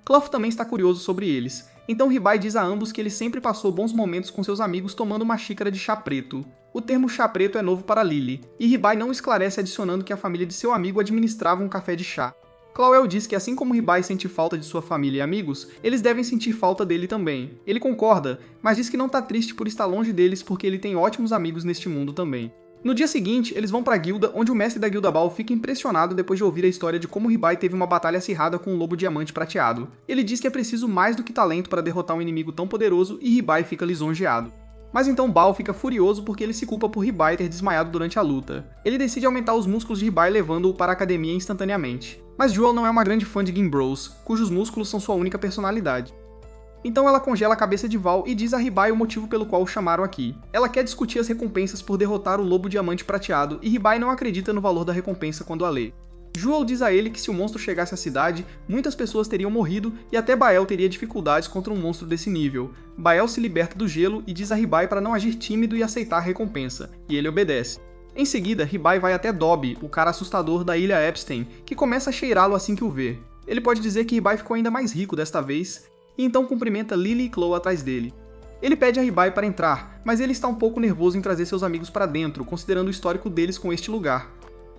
Chloe também está curioso sobre eles, então Ibai diz a ambos que ele sempre passou bons momentos com seus amigos tomando uma xícara de chá preto. O termo chá preto é novo para Lily, e Ibai não esclarece adicionando que a família de seu amigo administrava um café de chá. Chloe diz que assim como Ibai sente falta de sua família e amigos, eles devem sentir falta dele também. Ele concorda, mas diz que não tá triste por estar longe deles porque ele tem ótimos amigos neste mundo também. No dia seguinte, eles vão para a guilda, onde o mestre da guilda Bal fica impressionado depois de ouvir a história de como Ibai teve uma batalha acirrada com o lobo diamante prateado. Ele diz que é preciso mais do que talento para derrotar um inimigo tão poderoso e Ibai fica lisonjeado. Mas então Bal fica furioso porque ele se culpa por Ibai ter desmaiado durante a luta. Ele decide aumentar os músculos de Ibai levando-o para a academia instantaneamente. Mas Jewel não é uma grande fã de Gimbros, cujos músculos são sua única personalidade. Então ela congela a cabeça de Val e diz a Ibai o motivo pelo qual o chamaram aqui. Ela quer discutir as recompensas por derrotar o lobo diamante prateado e Ibai não acredita no valor da recompensa quando a lê. Jewel diz a ele que se o monstro chegasse à cidade, muitas pessoas teriam morrido e até Bael teria dificuldades contra um monstro desse nível. Bael se liberta do gelo e diz a Ibai para não agir tímido e aceitar a recompensa, e ele obedece. Em seguida, Ibai vai até Dobby, o cara assustador da ilha Epstein, que começa a cheirá-lo assim que o vê. Ele pode dizer que Ibai ficou ainda mais rico desta vez, e então cumprimenta Lily e Chloe atrás dele. Ele pede a Ibai para entrar, mas ele está um pouco nervoso em trazer seus amigos para dentro, considerando o histórico deles com este lugar.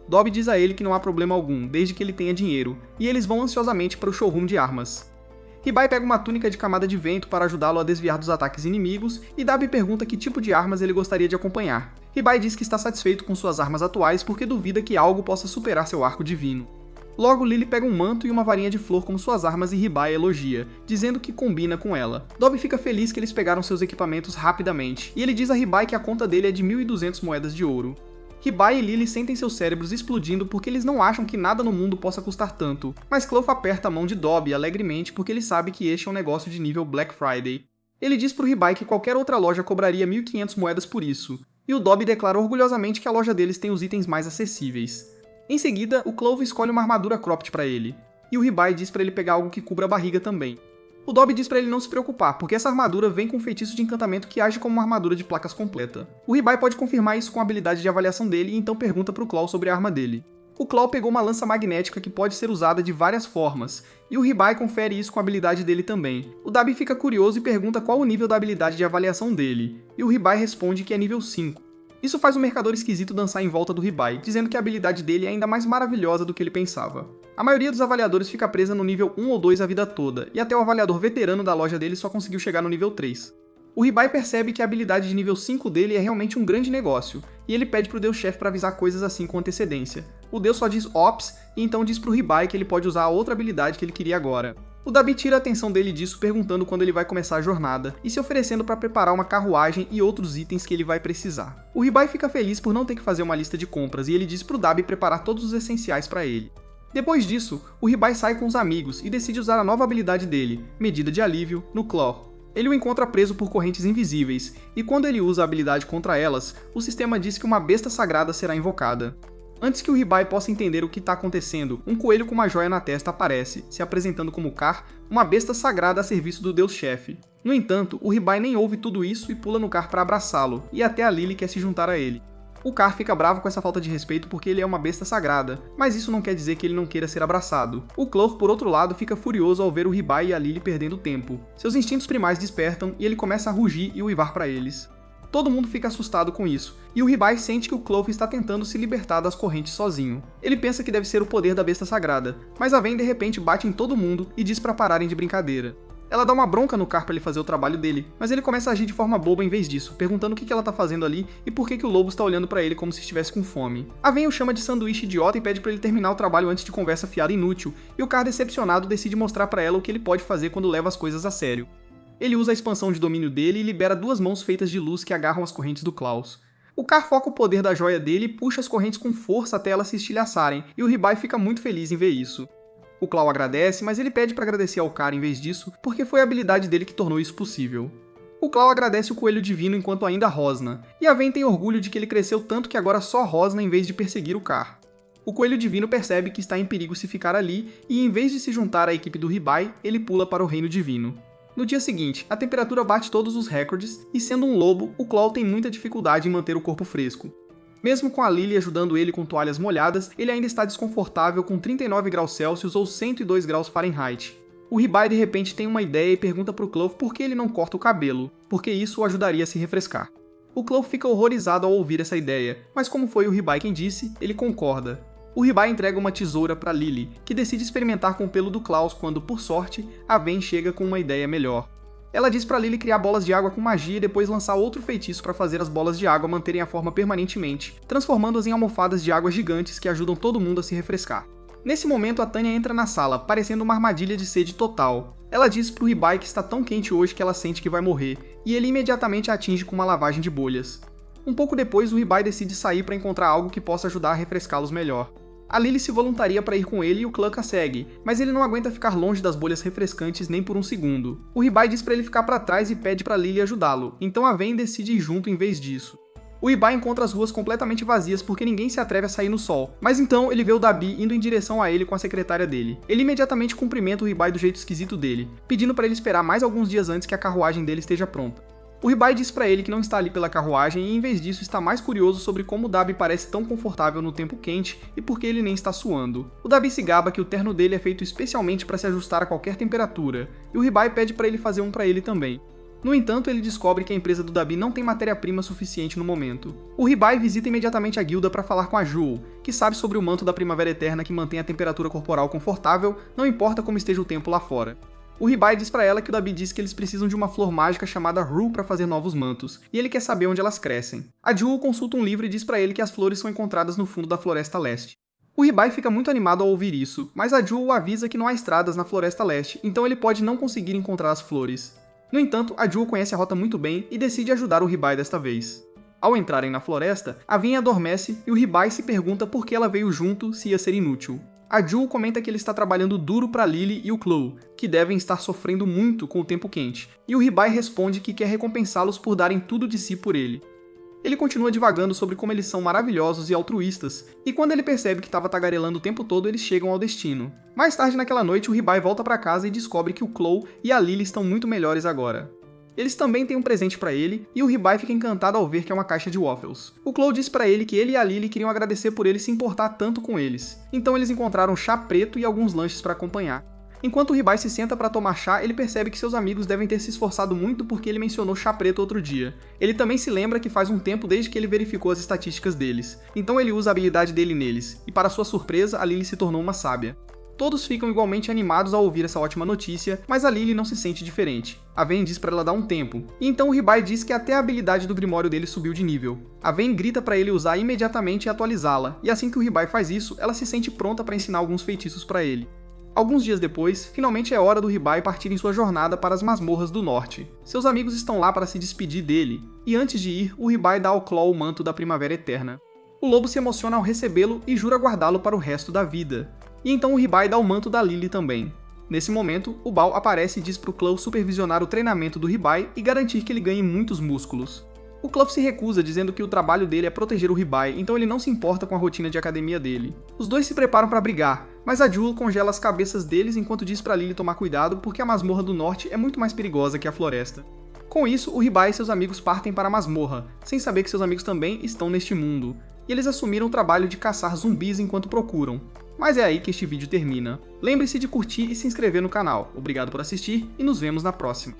Dobby diz a ele que não há problema algum, desde que ele tenha dinheiro, e eles vão ansiosamente para o showroom de armas. Ibai pega uma túnica de camada de vento para ajudá-lo a desviar dos ataques inimigos, e Dobby pergunta que tipo de armas ele gostaria de acompanhar. Ibai diz que está satisfeito com suas armas atuais porque duvida que algo possa superar seu arco divino. Logo, Lily pega um manto e uma varinha de flor como suas armas e Ibai elogia, dizendo que combina com ela. Dobby fica feliz que eles pegaram seus equipamentos rapidamente, e ele diz a Ibai que a conta dele é de 1.200 moedas de ouro. Ibai e Lily sentem seus cérebros explodindo porque eles não acham que nada no mundo possa custar tanto, mas Chloe aperta a mão de Dobby alegremente porque ele sabe que este é um negócio de nível Black Friday. Ele diz pro Ibai que qualquer outra loja cobraria 1.500 moedas por isso, e o Dobby declara orgulhosamente que a loja deles tem os itens mais acessíveis. Em seguida, o Chloe escolhe uma armadura cropped para ele, e o Ibai diz para ele pegar algo que cubra a barriga também. O Dobby diz para ele não se preocupar, porque essa armadura vem com um feitiço de encantamento que age como uma armadura de placas completa. O Ibai pode confirmar isso com a habilidade de avaliação dele e então pergunta pro Claw sobre a arma dele. O Claw pegou uma lança magnética que pode ser usada de várias formas, e o Ibai confere isso com a habilidade dele também. O Dobby fica curioso e pergunta qual o nível da habilidade de avaliação dele, e o Ibai responde que é nível 5. Isso faz o mercador esquisito dançar em volta do Ibai, dizendo que a habilidade dele é ainda mais maravilhosa do que ele pensava. A maioria dos avaliadores fica presa no nível 1 ou 2 a vida toda, e até o avaliador veterano da loja dele só conseguiu chegar no nível 3. O Ibai percebe que a habilidade de nível 5 dele é realmente um grande negócio, e ele pede pro Deus-Chefe para avisar coisas assim com antecedência. O Deus só diz Ops, e então diz pro Ibai que ele pode usar a outra habilidade que ele queria agora. O Dobby tira a atenção dele disso perguntando quando ele vai começar a jornada, e se oferecendo para preparar uma carruagem e outros itens que ele vai precisar. O Ibai fica feliz por não ter que fazer uma lista de compras, e ele diz pro Dobby preparar todos os essenciais para ele. Depois disso, o Ibai sai com os amigos e decide usar a nova habilidade dele, Medida de Alívio, no Claw. Ele o encontra preso por correntes invisíveis, e quando ele usa a habilidade contra elas, o sistema diz que uma besta sagrada será invocada. Antes que o Ibai possa entender o que está acontecendo, um coelho com uma joia na testa aparece, se apresentando como Car, uma besta sagrada a serviço do Deus-Chefe. No entanto, o Ibai nem ouve tudo isso e pula no Car para abraçá-lo, e até a Lily quer se juntar a ele. O Car fica bravo com essa falta de respeito porque ele é uma besta sagrada, mas isso não quer dizer que ele não queira ser abraçado. O Claw, por outro lado, fica furioso ao ver o Ibai e a Lily perdendo tempo. Seus instintos primais despertam e ele começa a rugir e uivar para eles. Todo mundo fica assustado com isso, e o Ibai sente que o Claw está tentando se libertar das correntes sozinho. Ele pensa que deve ser o poder da besta sagrada, mas a Vayne de repente bate em todo mundo e diz para pararem de brincadeira. Ela dá uma bronca no Carr pra ele fazer o trabalho dele, mas ele começa a agir de forma boba em vez disso, perguntando o que ela tá fazendo ali e por que o lobo está olhando pra ele como se estivesse com fome. A Ven o chama de sanduíche idiota e pede pra ele terminar o trabalho antes de conversa fiada inútil, e o Carr, decepcionado, decide mostrar pra ela o que ele pode fazer quando leva as coisas a sério. Ele usa a expansão de domínio dele e libera 2 mãos feitas de luz que agarram as correntes do Klaus. O Carr foca o poder da joia dele e puxa as correntes com força até elas se estilhaçarem, e o Ribai fica muito feliz em ver isso. O Klaus agradece, mas ele pede para agradecer ao Carr em vez disso, porque foi a habilidade dele que tornou isso possível. O Klaus agradece o coelho divino enquanto ainda rosna, e a Ven tem orgulho de que ele cresceu tanto que agora só rosna em vez de perseguir o Carr. O coelho divino percebe que está em perigo se ficar ali, e em vez de se juntar à equipe do Ribai, ele pula para o reino divino. No dia seguinte, a temperatura bate todos os recordes, e sendo um lobo, o Klaus tem muita dificuldade em manter o corpo fresco. Mesmo com a Lily ajudando ele com toalhas molhadas, ele ainda está desconfortável com 39 graus Celsius ou 102 graus Fahrenheit. O Ribai de repente tem uma ideia e pergunta pro Clove por que ele não corta o cabelo, porque isso o ajudaria a se refrescar. O Clove fica horrorizado ao ouvir essa ideia, mas como foi o Ribai quem disse, ele concorda. O Ribai entrega uma tesoura para Lily, que decide experimentar com o pelo do Klaus quando, por sorte, a Ven chega com uma ideia melhor. Ela diz para Lily criar bolas de água com magia e depois lançar outro feitiço para fazer as bolas de água manterem a forma permanentemente, transformando-as em almofadas de água gigantes que ajudam todo mundo a se refrescar. Nesse momento, a Tanya entra na sala, parecendo uma armadilha de sede total. Ela diz pro Ribai que está tão quente hoje que ela sente que vai morrer, e ele imediatamente a atinge com uma lavagem de bolhas. Um pouco depois, o Ribai decide sair para encontrar algo que possa ajudar a refrescá-los melhor. A Lily se voluntaria para ir com ele e o Cluck a segue, mas ele não aguenta ficar longe das bolhas refrescantes nem por um segundo. O Ribai diz para ele ficar para trás e pede para Lily ajudá-lo, então a Ven decide ir junto em vez disso. O Ribai encontra as ruas completamente vazias porque ninguém se atreve a sair no sol, mas então ele vê o Dabi indo em direção a ele com a secretária dele. Ele imediatamente cumprimenta o Ribai do jeito esquisito dele, pedindo para ele esperar mais alguns dias antes que a carruagem dele esteja pronta. O Ribai diz pra ele que não está ali pela carruagem e em vez disso está mais curioso sobre como o Dabi parece tão confortável no tempo quente e por que ele nem está suando. O Dabi se gaba que o terno dele é feito especialmente para se ajustar a qualquer temperatura, e o Ribai pede para ele fazer um para ele também. No entanto, ele descobre que a empresa do Dabi não tem matéria-prima suficiente no momento. O Ribai visita imediatamente a guilda para falar com a Jewel, que sabe sobre o manto da Primavera Eterna que mantém a temperatura corporal confortável, não importa como esteja o tempo lá fora. O Ribai diz pra ela que o Dabi diz que eles precisam de uma flor mágica chamada Rue para fazer novos mantos, e ele quer saber onde elas crescem. A Jewel consulta um livro e diz pra ele que as flores são encontradas no fundo da Floresta Leste. O Ribai fica muito animado ao ouvir isso, mas a Jewel avisa que não há estradas na Floresta Leste, então ele pode não conseguir encontrar as flores. No entanto, a Jewel conhece a rota muito bem e decide ajudar o Ribai desta vez. Ao entrarem na floresta, a Ven adormece e o Ribai se pergunta por que ela veio junto se ia ser inútil. A Jewel comenta que ele está trabalhando duro para Lily e o Chloe, que devem estar sofrendo muito com o tempo quente, e o Ribai responde que quer recompensá-los por darem tudo de si por ele. Ele continua divagando sobre como eles são maravilhosos e altruístas, e quando ele percebe que estava tagarelando o tempo todo, eles chegam ao destino. Mais tarde naquela noite, o Ribai volta para casa e descobre que o Chloe e a Lily estão muito melhores agora. Eles também têm um presente pra ele, e o Ribai fica encantado ao ver que é uma caixa de waffles. O Chloe diz pra ele que ele e a Lily queriam agradecer por ele se importar tanto com eles, então eles encontraram chá preto e alguns lanches para acompanhar. Enquanto o Ribai se senta para tomar chá, ele percebe que seus amigos devem ter se esforçado muito porque ele mencionou chá preto outro dia. Ele também se lembra que faz um tempo desde que ele verificou as estatísticas deles, então ele usa a habilidade dele neles, e para sua surpresa, a Lily se tornou uma sábia. Todos ficam igualmente animados ao ouvir essa ótima notícia, mas a Lily não se sente diferente. A Ven diz pra ela dar um tempo, e então o Ribai diz que até a habilidade do Grimório dele subiu de nível. A Ven grita pra ele usar imediatamente e atualizá-la, e assim que o Ribai faz isso, ela se sente pronta para ensinar alguns feitiços pra ele. Alguns dias depois, finalmente é hora do Ribai partir em sua jornada para as masmorras do norte. Seus amigos estão lá para se despedir dele, e antes de ir, o Ribai dá ao Claw o manto da Primavera Eterna. O lobo se emociona ao recebê-lo e jura guardá-lo para o resto da vida. E então o Ribai dá o manto da Lily também. Nesse momento, o Baal aparece e diz pro Claw supervisionar o treinamento do Ribai e garantir que ele ganhe muitos músculos. O Claw se recusa, dizendo que o trabalho dele é proteger o Ribai, então ele não se importa com a rotina de academia dele. Os dois se preparam para brigar, mas a Jewel congela as cabeças deles enquanto diz pra Lily tomar cuidado porque a masmorra do norte é muito mais perigosa que a floresta. Com isso, o Ribai e seus amigos partem para a masmorra, sem saber que seus amigos também estão neste mundo, e eles assumiram o trabalho de caçar zumbis enquanto procuram. Mas é aí que este vídeo termina. Lembre-se de curtir e se inscrever no canal. Obrigado por assistir e nos vemos na próxima.